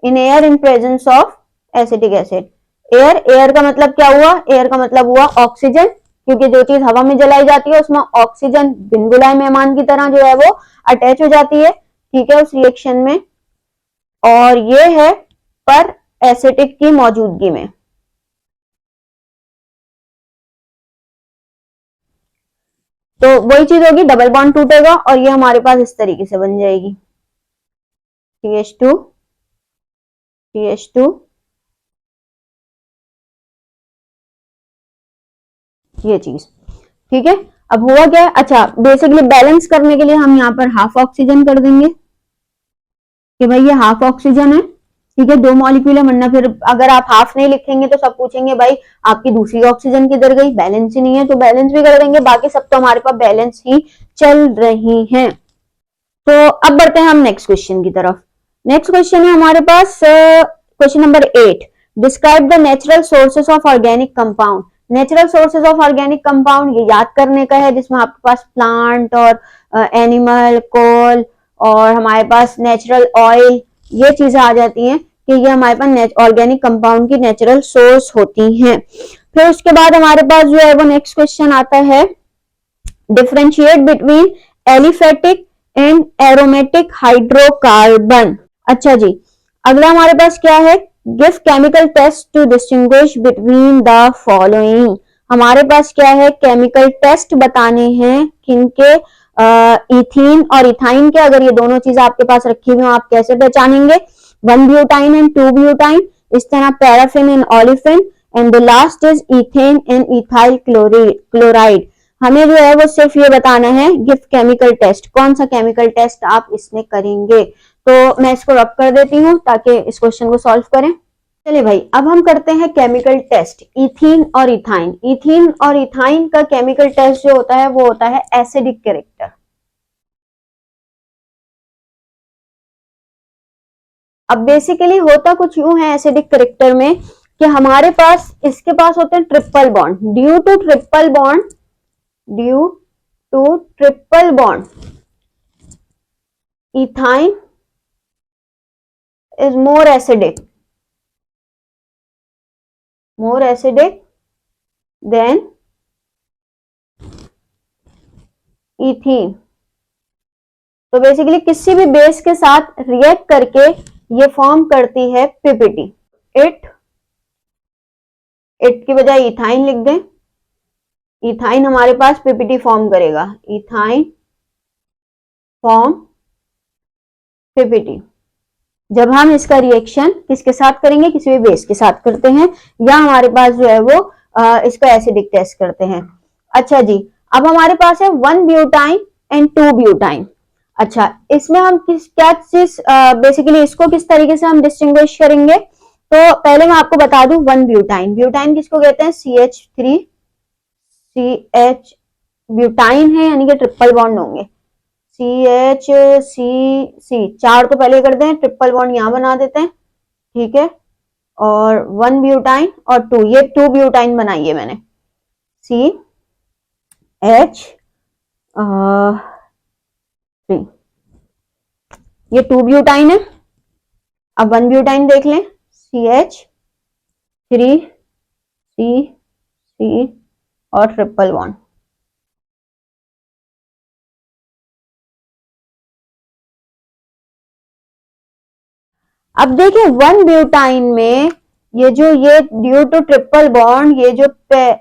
in air in presence of acetic acid. Air का मतलब क्या हुआ, एयर का मतलब हुआ ऑक्सीजन, क्योंकि जो चीज हवा में जलाई जाती है उसमें ऑक्सीजन बिन बुलाए मेहमान की तरह जो है वो अटैच हो जाती है, ठीक है, उस रिएक्शन में। और ये है पर एसिटिक की मौजूदगी में। तो वही चीज होगी, डबल बॉन्ड टूटेगा और ये हमारे पास इस तरीके से बन जाएगी CH2 CH2, ये चीज। ठीक है, अब हुआ क्या है, अच्छा बेसिकली बैलेंस करने के लिए हम यहाँ पर हाफ ऑक्सीजन कर देंगे कि भाई ये हाफ ऑक्सीजन है। ठीक है, 2 मॉलिक्यूल है, वरना फिर अगर आप हाफ नहीं लिखेंगे तो सब पूछेंगे भाई आपकी दूसरी ऑक्सीजन किधर गई, बैलेंस ही नहीं है, तो बैलेंस भी कर देंगे, बाकी सब तो हमारे पास बैलेंस ही चल रही है। तो अब बढ़ते हैं हम नेक्स्ट क्वेश्चन की तरफ। नेक्स्ट क्वेश्चन है हमारे पास question number 8, describe the natural sources of organic compound. Natural sources of organic compound ये याद करने का है, जिसमें आपके पास प्लांट और एनिमल, कोल और हमारे पास नेचुरल ऑयल, ये चीजें आ जाती हैं कि ये हमारे पास ऑर्गेनिक कंपाउंड की नेचुरल सोर्स होती हैं। फिर उसके बाद हमारे पास जो है वो नेक्स्ट क्वेश्चन आता है, differentiate between aliphatic and aromatic hydrocarbon. अच्छा जी, अगला हमारे पास क्या है, give chemical test to distinguish between the following. हमारे पास क्या है, केमिकल टेस्ट बताने हैं किनके, इथीन और इथाइन के। अगर ये दोनों चीज आपके पास रखी हुई हो आप कैसे पहचानेंगे, 1 ब्यूटाइन एंड 2 ब्यूटाइन, इस तरह paraffin and olefin, and the last is ethane and ethyl chloride. हमें जो है वो सिर्फ ये बताना है, गिव केमिकल टेस्ट, कौन सा केमिकल टेस्ट आप इसमें करेंगे। तो मैं इसको रब कर देती हूँ ताकि इस क्वेश्चन को सॉल्व करें। चलिए भाई, अब हम करते हैं केमिकल टेस्ट, इथीन और इथाइन। इथीन और इथाइन का केमिकल टेस्ट जो होता है वो होता है एसिडिक कैरेक्टर। अब बेसिकली होता कुछ यूं है एसिडिक कैरेक्टर में कि हमारे पास इसके पास होते हैं triple bond, due to triple bond ethyne is more acidic than ethene। तो बेसिकली किसी भी बेस के साथ रिएक्ट करके ये फॉर्म करती है पीपीटी। इट की बजाय इथाइन लिख दें, इथाइन हमारे पास पीपीटी फॉर्म करेगा, इथाइन फॉर्म पीपीटी। जब हम इसका रिएक्शन किसके साथ करेंगे, किसी भी बेस के साथ करते हैं, या हमारे पास जो है वो इसका एसिडिक टेस्ट करते हैं। अच्छा जी, अब हमारे पास है 1 ब्यूटाइन एंड 2 ब्यूटाइन। अच्छा, इसमें हम क्या चीज बेसिकली इसको किस तरीके से हम डिस्टिंग्विश करेंगे, तो पहले मैं आपको बता दूं 1 ब्यूटाइन। ब्यूटाइन किसको कहते हैं, CH3 CH ब्यूटाइन है, यानी कि ट्रिपल बॉन्ड होंगे, CH चार तो पहले कर दें, ट्रिपल बॉन्ड यहां बना देते हैं। ठीक है, और 1 ब्यूटाइन और 2, ये 2 ब्यूटाइन बनाई है मैंने, CH3, ये 2 ब्यूटाइन है। अब 1 ब्यूटाइन देख लें, CH3 C और ट्रिपल बॉन्ड। अब देखिए 1 ब्यूटाइन में ये ड्यू टू ट्रिपल बॉन्ड ये जो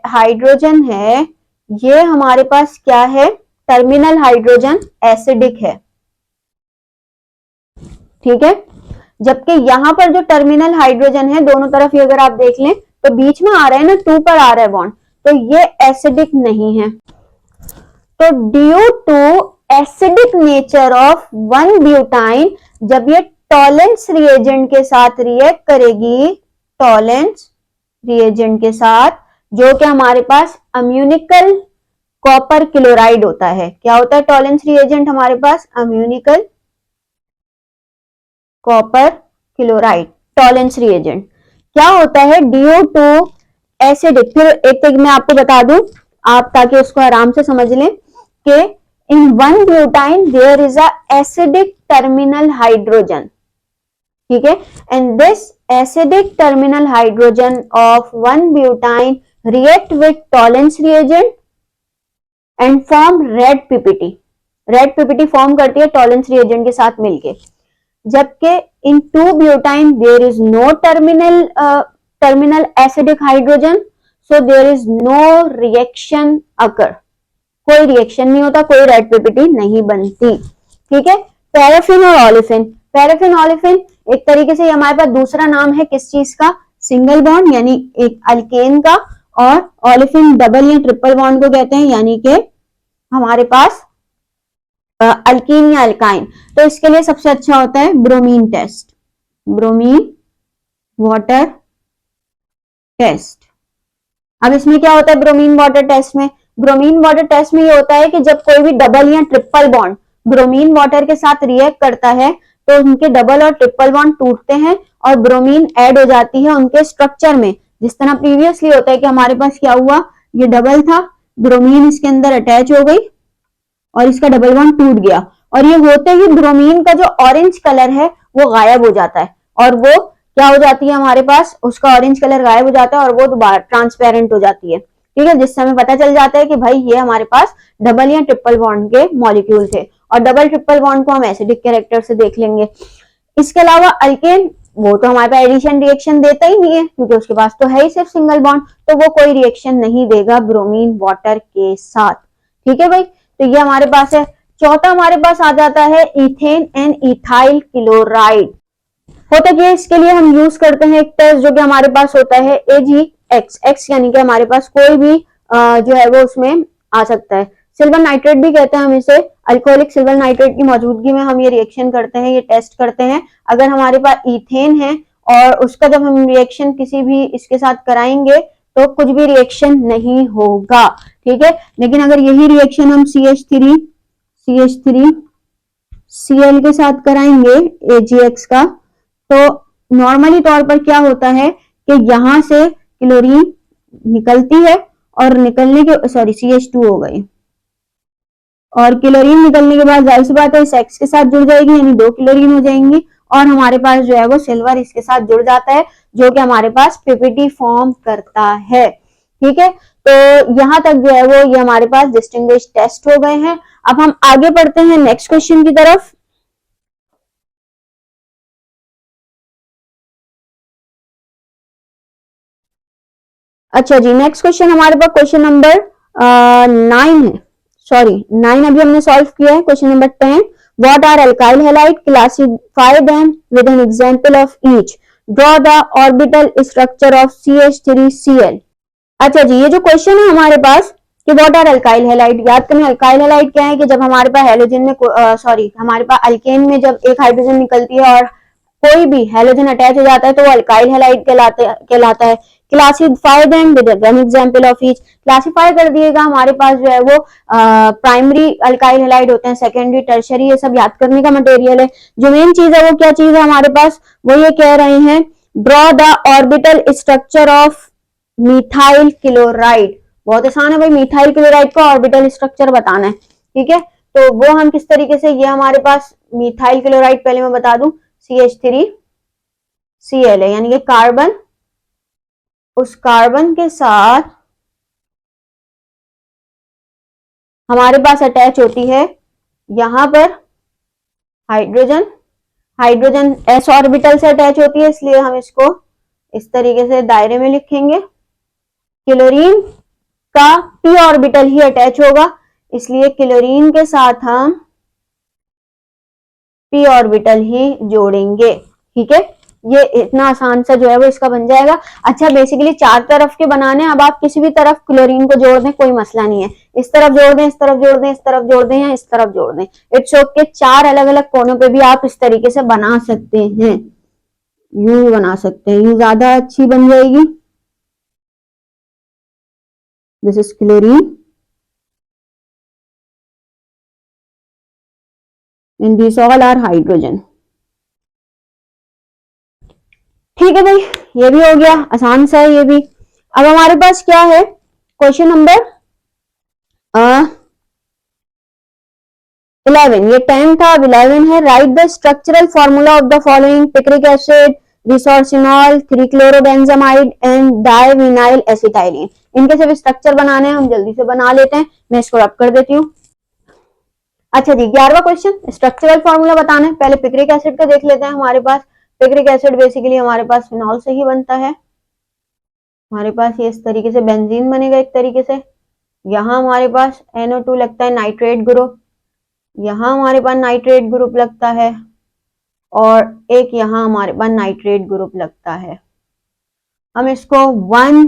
हाइड्रोजन है, ये हमारे पास क्या है, टर्मिनल हाइड्रोजन एसिडिक है। ठीक है, जबकि यहां पर जो टर्मिनल हाइड्रोजन है दोनों तरफ ही अगर आप देख लें तो बीच में आ रहा है ना, 2 पर आ रहा है बॉन्ड, तो ये एसिडिक नहीं है। तो due to acidic nature of 1 butyne, जब ये टॉलेंस रिएजेंट के साथ रिएक्ट करेगी, टॉलेंस रिएजेंट के साथ, जो कि हमारे पास अम्यूनिकल कॉपर क्लोराइड होता है। क्या होता है टॉलेंस रिएजेंट हमारे पास, अम्यूनिकल कॉपर क्लोराइड टॉलेंस रिएजेंट। क्या होता है, ड्यू टू एसिडिक, फिर एक मैं आपको बता दूं आप ताकि उसको आराम से समझ लें कि in 1 butyne there is a acidic terminal hydrogen. ठीक है, and this acidic terminal hydrogen of 1 butyne react with Tollens reagent and form red PPT. Red PPT form करती है टॉलेंस रिएजेंट के साथ मिलके। जबकि in two butyne there is no terminal acidic hydrogen, so there is no reaction occur, कोई reaction नहीं होता, कोई रेड पीपीटी नहीं बनती। ठीक है। पैराफिन और ओलेफिन, पैराफिन ओलेफिन एक तरीके से हमारे पास दूसरा नाम है किस चीज का, सिंगल बॉन्ड यानी एक अल्केन का, और ओलेफिन डबल या ट्रिपल बॉन्ड को कहते हैं यानी कि हमारे पास अल्कीन या अल्काइन। तो इसके लिए सबसे अच्छा होता है bromine test, bromine water test. अब इसमें क्या होता है ब्रोमीन वाटर टेस्ट में, ब्रोमीन वाटर टेस्ट में ये होता है कि जब कोई भी डबल या ट्रिपल बॉन्ड ब्रोमीन वाटर के साथ रिएक्ट करता है तो उनके डबल और ट्रिपल बॉन्ड टूटते हैं और ब्रोमीन ऐड हो जाती है उनके स्ट्रक्चर में। जिस तरह प्रीवियसली होता है कि हमारे पास क्या हुआ, ये डबल था, ब्रोमीन इसके अंदर अटैच हो गई और इसका डबल बॉन्ड टूट गया, और ये होते ही ब्रोमीन का जो ऑरेंज कलर है वो गायब हो जाता है, और वो क्या हो जाती है हमारे पास, उसका ऑरेंज कलर गायब हो जाता है और वो दोबारा ट्रांसपेरेंट हो जाती है। ठीक है, जिससे हमें पता चल जाता है कि भाई ये हमारे पास डबल या ट्रिपल बॉन्ड के मॉलिक्यूल थे, और डबल ट्रिपल बॉन्ड को हम एसिडिक कैरेक्टर से देख लेंगे। इसके अलावा अल्केन, वो तो हमारे पास एडिशन रिएक्शन देता ही नहीं है क्योंकि उसके पास तो है ही सिर्फ सिंगल बॉन्ड, तो वो कोई रिएक्शन नहीं देगा ब्रोमीन वाटर के साथ। ठीक है भाई, तो ये हमारे पास है। चौथा हमारे पास आ जाता है इथेन एंड इथाइल क्लोराइड। होता क्या है, इसके लिए हम यूज करते हैं एक टेस्ट जो कि हमारे पास होता है AgX, यानी कि हमारे पास कोई भी जो है वो उसमें आ सकता है। सिल्वर नाइट्रेट भी कहते हैं हम इसे, अल्कोहलिक सिल्वर नाइट्रेट की मौजूदगी में हम ये रिएक्शन करते हैं, ये टेस्ट करते हैं। अगर हमारे पास इथेन है और उसका जब हम रिएक्शन किसी भी इसके साथ कराएंगे तो कुछ भी रिएक्शन नहीं होगा। ठीक है, लेकिन अगर यही रिएक्शन हम CH3Cl के साथ कराएंगे AgX का, तो नॉर्मली तौर पर क्या होता है कि यहां से क्लोरीन निकलती है और निकलने के CH2 हो गई, और क्लोरीन निकलने के बाद जाहिर सी बात है इस X के साथ जुड़ जाएगी यानी 2 क्लोरीन हो जाएंगी, और हमारे पास जो है वो सिल्वर इसके साथ जुड़ जाता है जो कि हमारे पास पीपीटी फॉर्म करता है। ठीक है, तो यहां तक जो है वो ये हमारे पास डिस्टिंग्विश टेस्ट हो गए हैं। अब हम आगे बढ़ते हैं नेक्स्ट क्वेश्चन की तरफ। अच्छा जी, नेक्स्ट क्वेश्चन हमारे पास क्वेश्चन नंबर 9 है, सॉरी 9 अभी हमने सॉल्व किया है। Question number 10, what are alkyl halide, classify them with an example of each, draw the orbital structure of CH3Cl। अच्छा जी, ये जो क्वेश्चन है हमारे पास कि व्हाट आर अल्काइल हैलाइड, याद करें अल्काइल हैलाइड क्या है कि जब हमारे पास हेलोजन में हमारे पास अल्केन में जब एक हाइड्रोजन निकलती है और कोई भी हेलोजन अटैच हो जाता है तो वो अल्काइल हैलाइड कहलाता है। Classify them with one example of each, classify कर दिएगा, हमारे पास जो है वो प्राइमरी अल्काइल हैलाइड होते हैं, सेकेंडरी टर्शरी, ये सब याद करने का मटेरियल है। जो मेन चीज है वो क्या चीज है हमारे पास, वो ये कह रहे हैं draw the orbital structure of methyl chloride. बहुत आसान है भाई, मिथाइल क्लोराइड का ऑर्बिटल स्ट्रक्चर बताना है। ठीक है, तो वो हम किस तरीके से, ये हमारे पास मिथाइल क्लोराइड पहले मैं बता दूं CH3Cl है, यानी कि कार्बन, उस कार्बन के साथ हमारे पास अटैच होती है यहां पर हाइड्रोजन, हाइड्रोजन s ऑर्बिटल से अटैच होती है, इसलिए हम इसको इस तरीके से दायरे में लिखेंगे। क्लोरीन का p ऑर्बिटल ही अटैच होगा, इसलिए क्लोरीन के साथ हम p ऑर्बिटल ही जोड़ेंगे। ठीक है, ये इतना आसान सा जो है वो इसका बन जाएगा। अच्छा, बेसिकली 4 तरफ के बनाने, अब आप किसी भी तरफ क्लोरीन को जोड़ दें कोई मसला नहीं है, इस तरफ जोड़ दें, इस तरफ जोड़ दें, इस तरफ जोड़ दें या इस तरफ जोड़ दें, इट्स ओके। 4 अलग अलग कोनों पे भी आप इस तरीके से बना सकते हैं, यूं भी बना सकते हैं, यूं ज्यादा अच्छी बन जाएगी। This is chlorine and these all are hydrogen। ठीक है भाई, ये भी हो गया, आसान सा है ये भी। अब हमारे पास क्या है, क्वेश्चन नंबर 11, ये 10 था, अब 11 है। Write the structural formula of the following, picric acid, resorcinol, 3-chlorobenzamide and divinyl acetylene. इनके सिर्फ स्ट्रक्चर बनाने हैं, हम जल्दी से बना लेते हैं, मैं इसको रब कर देती हूँ। अच्छा जी, 11वां क्वेश्चन, स्ट्रक्चरल फॉर्मूला बताना है। पहले पिक्रिक एसिड का देख लेते हैं। हमारे पास पिक्रिक एसिड बेसिकली हमारे पास फिनॉल से ही बनता है। हमारे पास ये इस तरीके से बेंजीन बनेगा एक तरीके से। यहाँ हमारे पास NO2 लगता है नाइट्रेट ग्रुप, यहाँ हमारे पास नाइट्रेट ग्रुप लगता है और एक यहाँ हमारे पास नाइट्रेट ग्रुप लगता है। हम इसको 1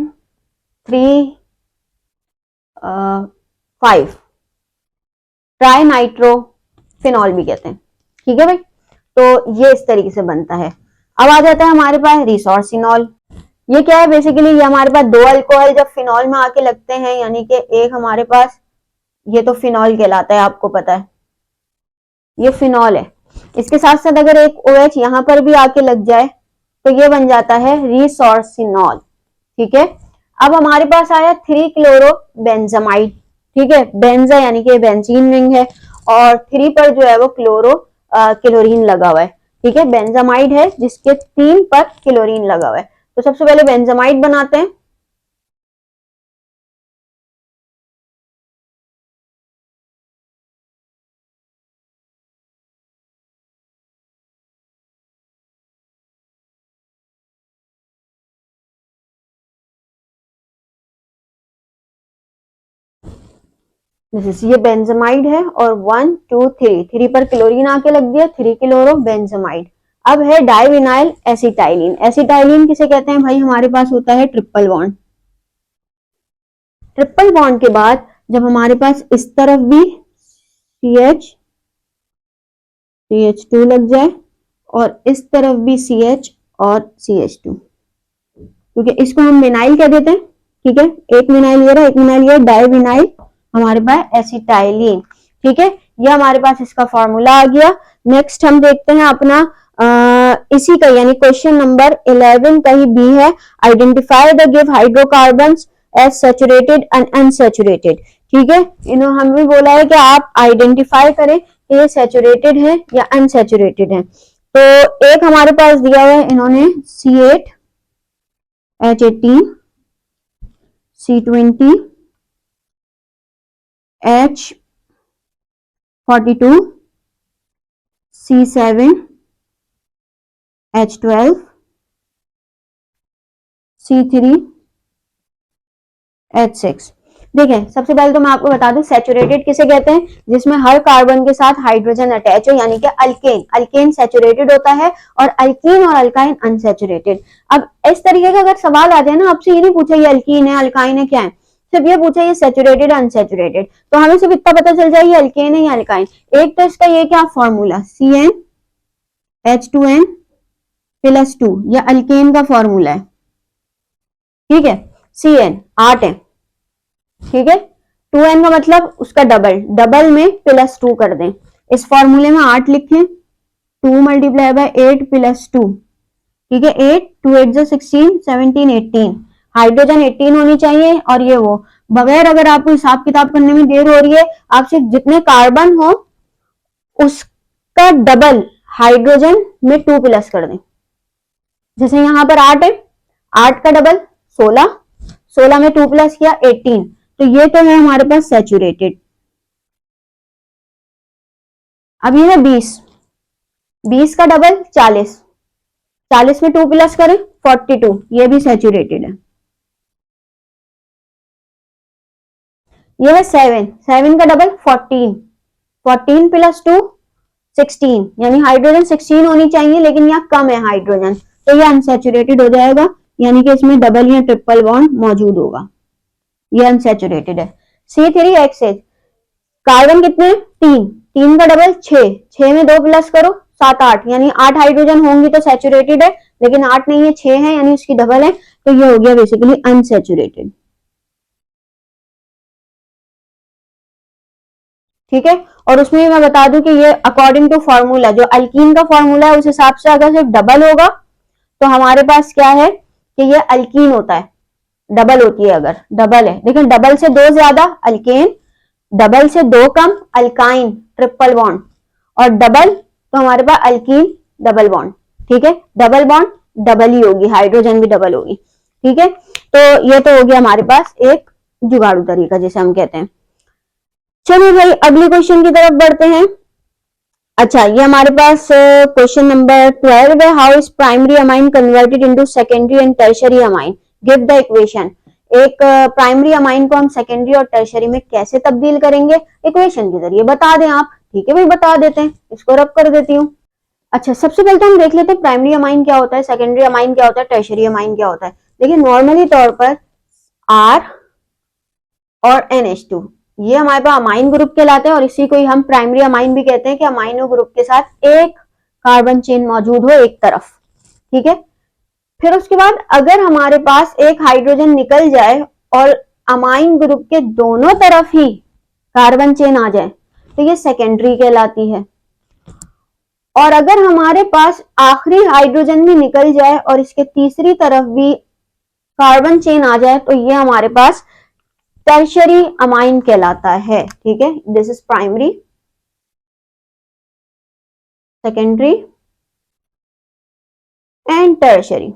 3 5 ट्राई नाइट्रोफिनॉल भी कहते हैं। ठीक है भाई, तो ये इस तरीके से बनता है। अब आ जाता है हमारे पास रिसोर्सिनॉल। ये क्या है बेसिकली, ये हमारे पास दो अल्कोहल जब फिनॉल में आके लगते हैं, यानी कि एक हमारे पास ये तो फिनॉल कहलाता है, आपको पता है ये फिनॉल है। इसके साथ साथ अगर एक OH यहां पर भी आके लग जाए तो ये बन जाता है रिसोर्सिनॉल। ठीक है, अब हमारे पास आया 3 क्लोरो बेंजामाइड। ठीक है, बेंजा यानी कि बेंजीन रिंग है और 3 पर जो है वो क्लोरीन लगा हुआ है। ठीक है, बेंजामाइड है जिसके 3 पर क्लोरीन लगा हुआ है। तो सबसे पहले बेंजामाइड बनाते हैं। ये बेंजामाइड है और 1 2 3 पर क्लोरीन आके लग गया, 3 क्लोरो बेंजामाइड। अब है डाइविनाइल एसिटाइलिन। एसिटाइलिन किसे कहते हैं भाई, हमारे पास होता है ट्रिपल बॉन्ड। ट्रिपल बॉन्ड के बाद जब हमारे पास इस तरफ भी CH2 लग जाए और इस तरफ भी CH और CH2, क्योंकि इसको हम विनाइल कह देते हैं। ठीक है, एक विनाइल ये रहा, एक विनाइल ये, डाइविनाइल हमारे पास एसिटाइलिन। ठीक है, ये हमारे पास इसका फॉर्मूला आ गया। नेक्स्ट हम देखते हैं अपना इसी का यानी क्वेश्चन नंबर 11 का ही बी है, identify the give hydrocarbons as saturated and unsaturated. ठीक है, इन्होंने हमें बोला है कि आप आइडेंटिफाई करें कि ये सैचुरेटेड है या अनसैचुरेटेड है। तो एक हमारे पास दिया हुआ है इन्होंने C8 H18 C20 H42 C7 H12 C3 H6। देखिए, सबसे पहले तो मैं आपको बता दूं सैचुरेटेड किसे कहते हैं, जिसमें हर कार्बन के साथ हाइड्रोजन अटैच हो, यानी कि अल्केन। अल्केन सैचुरेटेड होता है और अल्कीन और अल्काइन अनसैचुरेटेड। अब इस तरीके का अगर सवाल आ जाए ना, आपसे ये नहीं पूछा ये अल्कीन है अल्काइन है क्या है, सिर्फ ये पूछा ये सैचुरेटेड अनसैचुरेटेड, तो हमें सिर्फ इतना पता चल जाए ये अल्केन है या अल्काइन। एक तो इसका ये क्या फॉर्मूला, CnH2n+2, यह अल्केन का फॉर्मूला है। ठीक है, Cn 8 है। ठीक है, 2n का मतलब उसका डबल, डबल में +2 कर दें। इस फॉर्मूले में 8 लिखें, 2 × 8 + 2। ठीक है, 8 2 8 16 17 18, हाइड्रोजन 18 होनी चाहिए और ये वो। बगैर अगर आपको हिसाब किताब करने में देर हो रही है, आप सिर्फ जितने कार्बन हो उसका डबल हाइड्रोजन में 2 प्लस कर दें। जैसे यहां पर 8 है, 8 का डबल 16, 16 में 2 प्लस किया 18, तो ये तो है हमारे पास सैचुरेटेड। अब ये है 20, 20 का डबल 40, 40 में 2 प्लस करें 42, ये भी सैचुरेटेड है। ये है 7, 7 का डबल 14, 14 + 2 16, यानी हाइड्रोजन 16 होनी चाहिए लेकिन यहाँ कम है हाइड्रोजन, तो ये अनसैचुरेटेड हो जाएगा, यानी कि इसमें डबल या ट्रिपल बॉन्ड मौजूद होगा, ये अनसैचुरेटेड है। C3H8, कार्बन कितने, 3, 3 का डबल 6, 6 में 2 प्लस करो 7 8, यानी 8 हाइड्रोजन होंगी तो सैचुरेटेड है, लेकिन 8 नहीं है 6 है यानी उसकी डबल है, तो ये हो गया बेसिकली अनसैचुरेटेड। ठीक है, और उसमें मैं बता दूं कि ये अकॉर्डिंग टू फॉर्मूला, जो अल्कीन का फॉर्मूला है उस हिसाब से अगर सिर्फ डबल होगा तो हमारे पास क्या है कि ये अल्कीन होता है, डबल होती है अगर डबल है, लेकिन डबल से 2 ज्यादा अल्केन, डबल से 2 कम अल्काइन ट्रिपल बॉन्ड, और डबल तो हमारे पास अल्कीन डबल बॉन्ड। ठीक है, डबल बॉन्ड डबल ही होगी, हाइड्रोजन भी डबल होगी। ठीक है, तो ये तो हो गया हमारे पास एक जुगाड़ू तरीका जिसे हम कहते हैं। चलो भाई अगले क्वेश्चन की तरफ बढ़ते हैं। अच्छा, ये हमारे पास क्वेश्चन नंबर 12 है। How is primary amine converted into secondary and tertiary amine, give the equation. एक प्राइमरी अमाइन को हम सेकेंडरी और टर्शरी में कैसे तब्दील करेंगे, इक्वेशन के जरिए बता दें आप। ठीक है भाई, बता देते हैं, इसको रब कर देती हूँ। अच्छा, सबसे पहले तो हम देख लेते हैं प्राइमरी अमाइन क्या होता है, सेकेंडरी अमाइन क्या होता है, टर्शरी अमाइन क्या होता है। देखिए नॉर्मली तौर पर आर और NH2 ये हमारे पास अमाइन ग्रुप कहलाते हैं और इसी को ही हम प्राइमरी अमाइन भी कहते हैं कि अमाइनो ग्रुप के साथ एक कार्बन चेन मौजूद हो एक तरफ। ठीक है, फिर उसके बाद अगर हमारे पास एक हाइड्रोजन निकल जाए और अमाइन ग्रुप के दोनों तरफ ही कार्बन चेन आ जाए तो ये सेकेंडरी कहलाती है। और अगर हमारे पास आखिरी हाइड्रोजन भी निकल जाए और इसके तीसरी तरफ भी कार्बन चेन आ जाए तो ये हमारे पास टर्शरी अमाइन कहलाता है। ठीक है, this is primary, secondary and tertiary.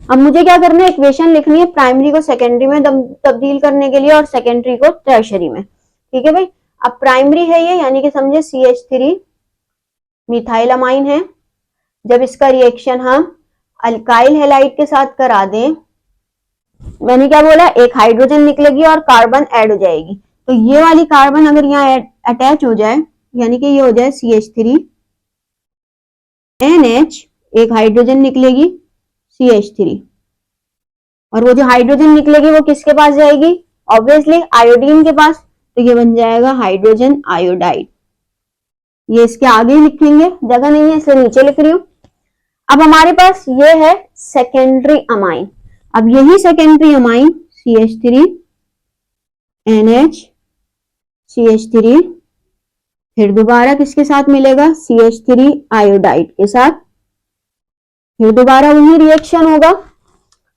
अब मुझे क्या करना है, इक्वेशन लिखनी है प्राइमरी को सेकेंडरी में तब्दील करने के लिए और सेकेंडरी को टर्शरी में। ठीक है भाई, अब प्राइमरी है ये, यानी कि समझे CH3 मिथाइल अमाइन है। जब इसका रिएक्शन हम अल्काइल हैलाइड के साथ करा दें, मैंने क्या बोला, एक हाइड्रोजन निकलेगी और कार्बन ऐड हो जाएगी। तो ये वाली कार्बन अगर यहाँ अटैच हो जाए, यानी कि ये हो जाए CH3 NH, एक हाइड्रोजन निकलेगी CH3, और वो जो हाइड्रोजन निकलेगी वो किसके पास जाएगी, ऑब्वियसली आयोडीन के पास। तो ये बन जाएगा हाइड्रोजन आयोडाइड। ये इसके आगे ही लिखेंगे, जगह नहीं है इसलिए नीचे लिख रही हूं। अब हमारे पास ये है सेकेंडरी अमाइन। अब यही secondary amine CH3 NH CH3 फिर दोबारा किसके साथ मिलेगा, CH3 आयोडाइड के साथ। फिर दोबारा वही रिएक्शन होगा,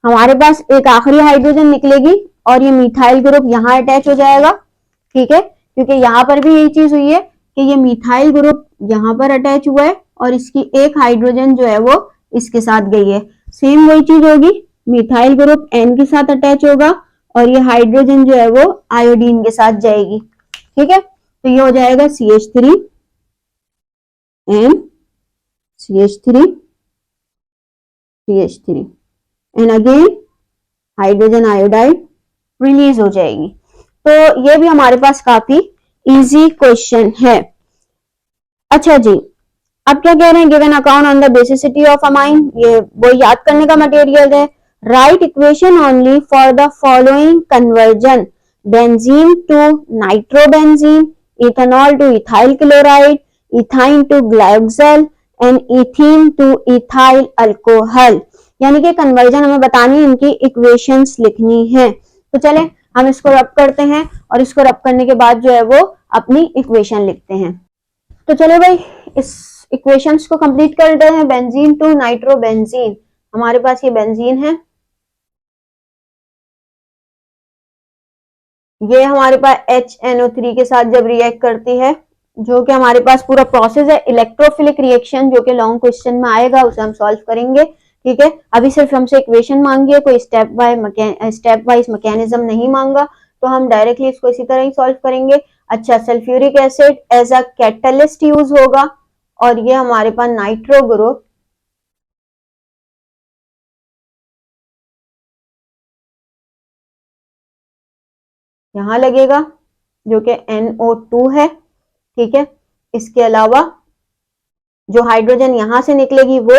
हमारे पास एक आखिरी हाइड्रोजन निकलेगी और ये मिथाइल ग्रुप यहाँ अटैच हो जाएगा। ठीक है, क्योंकि यहाँ पर भी यही चीज हुई है कि ये मिथाइल ग्रुप यहाँ पर अटैच हुआ है और इसकी एक हाइड्रोजन जो है वो इसके साथ गई है। सेम वही चीज होगी, मिथाइल ग्रुप N के साथ अटैच होगा और ये हाइड्रोजन जो है वो आयोडीन के साथ जाएगी। ठीक है, तो ये हो जाएगा CH3 N CH3 CH3 and again hydrogen iodide release हो जाएगी। तो ये भी हमारे पास काफी इजी क्वेश्चन है। अच्छा जी, अब क्या कह रहे हैं, given account on the basicity of amine, ये वो याद करने का मटेरियल है। Write equation only for the following conversion, benzene to nitrobenzene, ethanol to ethyl chloride, ethyne to glycol and ethene to ethyl alcohol. यानी कि कन्वर्जन हमें बतानी है, इनकी इक्वेशंस लिखनी है। तो चले हम इसको रब करते हैं और इसको रब करने के बाद जो है वो अपनी इक्वेशन लिखते हैं। तो चलो भाई इस इक्वेशंस को कंप्लीट करते हैं। बेंजीन टू नाइट्रोबेंजीन, हमारे पास ये बेंजीन है, ये हमारे पास HNO3 के साथ जब रिएक्ट करती है, जो कि हमारे पास पूरा प्रोसेस है इलेक्ट्रोफिलिक रिएक्शन, जो कि लॉन्ग क्वेश्चन में आएगा, उसे हम सॉल्व करेंगे। ठीक है, अभी सिर्फ हमसे इक्वेशन मांगी है, कोई स्टेप वाइज मैकेनिज्म नहीं मांगा, तो हम डायरेक्टली इसको इसी तरह ही सॉल्व करेंगे। अच्छा, sulphuric acid as a catalyst use होगा और ये हमारे पास नाइट्रो ग्रुप यहां लगेगा जो कि NO2 है। ठीक है, इसके अलावा जो हाइड्रोजन यहां से निकलेगी वो,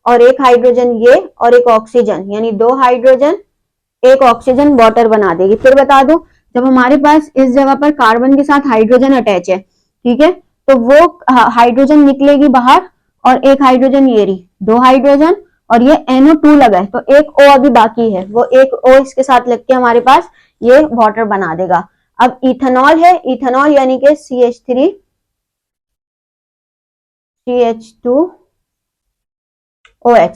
और एक हाइड्रोजन ये और एक ऑक्सीजन, यानी दो हाइड्रोजन एक ऑक्सीजन वाटर बना देगी। फिर बता दूं, जब हमारे पास इस जगह पर कार्बन के साथ हाइड्रोजन अटैच है, ठीक है, तो वो हाइड्रोजन निकलेगी बाहर और एक हाइड्रोजन ये रही, दो हाइड्रोजन, और ये NO2 लगा है तो एक O अभी बाकी है, वो एक O इसके साथ लग के हमारे पास ये वाटर बना देगा। अब इथेनॉल है, इथेनॉल यानी कि CH3 CH2OH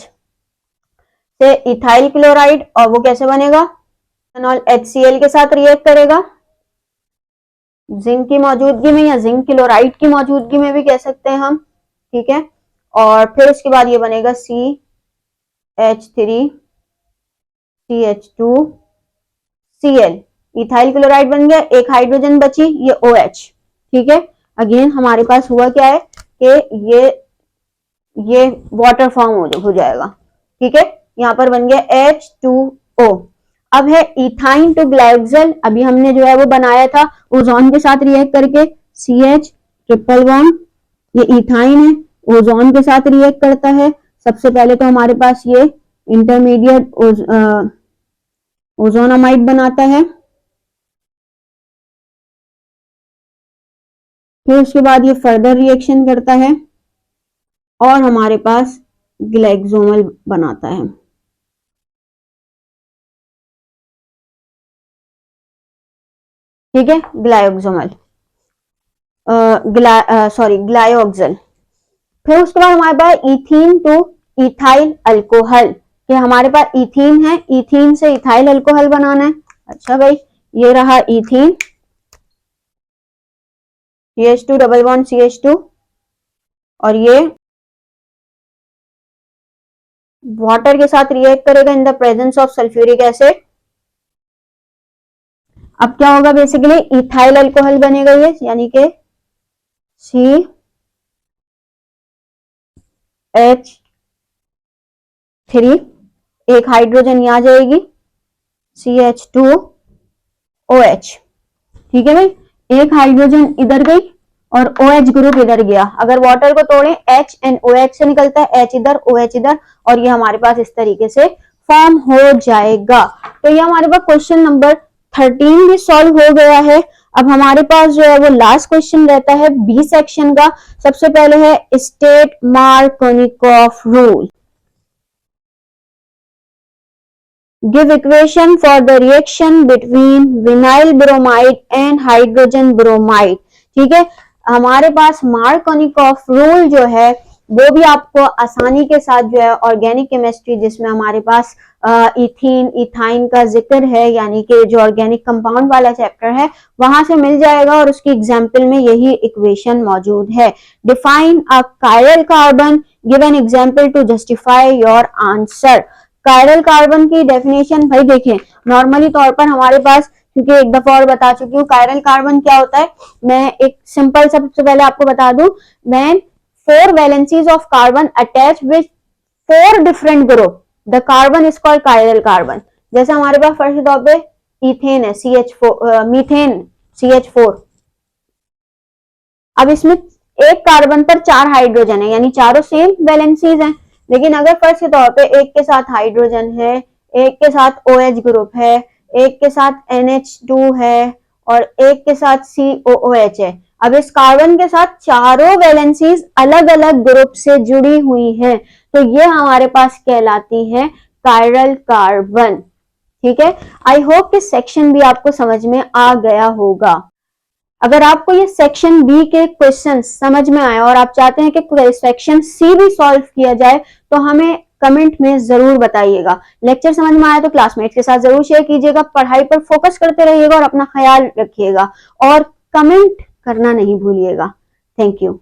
से इथाइल क्लोराइड, और वो कैसे बनेगा, इथेनॉल HCl के साथ रिएक्ट करेगा जिंक की मौजूदगी में, या जिंक क्लोराइड की मौजूदगी में भी कह सकते हैं हम। ठीक है, और फिर उसके बाद ये बनेगा CH3 CH2Cl, इथाइल क्लोराइड बन गया, एक हाइड्रोजन बची, ये OH। ठीक है, अगेन हमारे पास हुआ क्या है कि ये वाटर फॉर्म हो जाएगा। ठीक है, यहाँ पर बन गया H2O। अब है इथाइन टू ग्लाइकोजल, अभी हमने जो है वो बनाया था ओजोन के साथ रिएक्ट करके, CH ट्रिपल बॉन्ड, ये इथाइन है, ओजोन के साथ रिएक्ट करता है। सबसे पहले तो हमारे पास ये इंटरमीडिएट ओजोनामाइड बनाता है, फिर उसके बाद ये फर्दर रिएक्शन करता है और हमारे पास ग्लाइक्सोमल बनाता है। ठीक है, ग्लाइक्सोमल ग्लायोक्सल। फिर उसके बाद हमारे पास इथीन टू इथाइल अल्कोहल, कि हमारे पास इथीन है, इथीन से इथाइल अल्कोहल बनाना है। अच्छा भाई, ये रहा ethene, CH2 double bond CH2, और ये वाटर के साथ रिएक्ट करेगा इन the presence of sulphuric acid. अब क्या होगा, बेसिकली इथाइल अल्कोहल बनेगा ये, यानी कि CH3, एक हाइड्रोजन यहां जाएगी, CH2OH। ठीक है भाई, एक हाइड्रोजन इधर गई और OH ग्रुप इधर गया। अगर वाटर को तोड़े H एंड OH से निकलता है, H इधर OH इधर, और ये हमारे पास इस तरीके से फॉर्म हो जाएगा। तो ये हमारे पास क्वेश्चन नंबर 13 भी सॉल्व हो गया है। अब हमारे पास जो है वो लास्ट क्वेश्चन रहता है बी सेक्शन का। सबसे पहले है state Markovnikov rule. Give equation for the reaction between vinyl bromide and hydrogen bromide। ठीक है, हमारे पास मार्कोनिकॉफ रूल जो है वो भी आपको आसानी के साथ जो है ऑर्गेनिक केमिस्ट्री, जिसमें हमारे पास इथीन इथाइन का जिक्र है, यानी कि जो ऑर्गेनिक कंपाउंड वाला चैप्टर है वहां से मिल जाएगा, और उसकी एग्जाम्पल में यही इक्वेशन मौजूद है। Define a chiral carbon, give an example to justify your answer. Chiral carbon की डेफिनेशन भाई देखें, नॉर्मली तौर पर हमारे पास, क्योंकि एक दफा और बता चुकी हूँ कायरल कार्बन क्या होता है, मैं एक सिंपल सबसे पहले आपको बता दूं, when 4 valencies of carbon attached with 4 different group, the carbon is called chiral carbon। जैसे हमारे पास फर्स्ट तौर पे इथेन है, CH4, मीथेन CH4। अब इसमें एक कार्बन पर 4 हाइड्रोजन है, यानी चारों सेम वैलेंसीज हैं। लेकिन अगर फर्स्ट के तौर पे एक के साथ हाइड्रोजन है, एक के साथ OH ग्रुप है, एक के साथ NH2 है और एक के साथ COOH है। अब इस कार्बन के साथ चारों वैलेंसीज अलग अलग ग्रुप से जुड़ी हुई हैं, तो ये हमारे पास कहलाती है कायरल कार्बन। ठीक है, आई होप कि सेक्शन बी आपको समझ में आ गया होगा। अगर आपको ये सेक्शन बी के क्वेश्चन समझ में आए और आप चाहते हैं कि सेक्शन सी भी सॉल्व किया जाए, तो हमें कमेंट में जरूर बताइएगा। लेक्चर समझ में आया तो क्लासमेट्स के साथ जरूर शेयर कीजिएगा, पढ़ाई पर फोकस करते रहिएगा और अपना ख्याल रखिएगा, और कमेंट करना नहीं भूलिएगा। Thank you.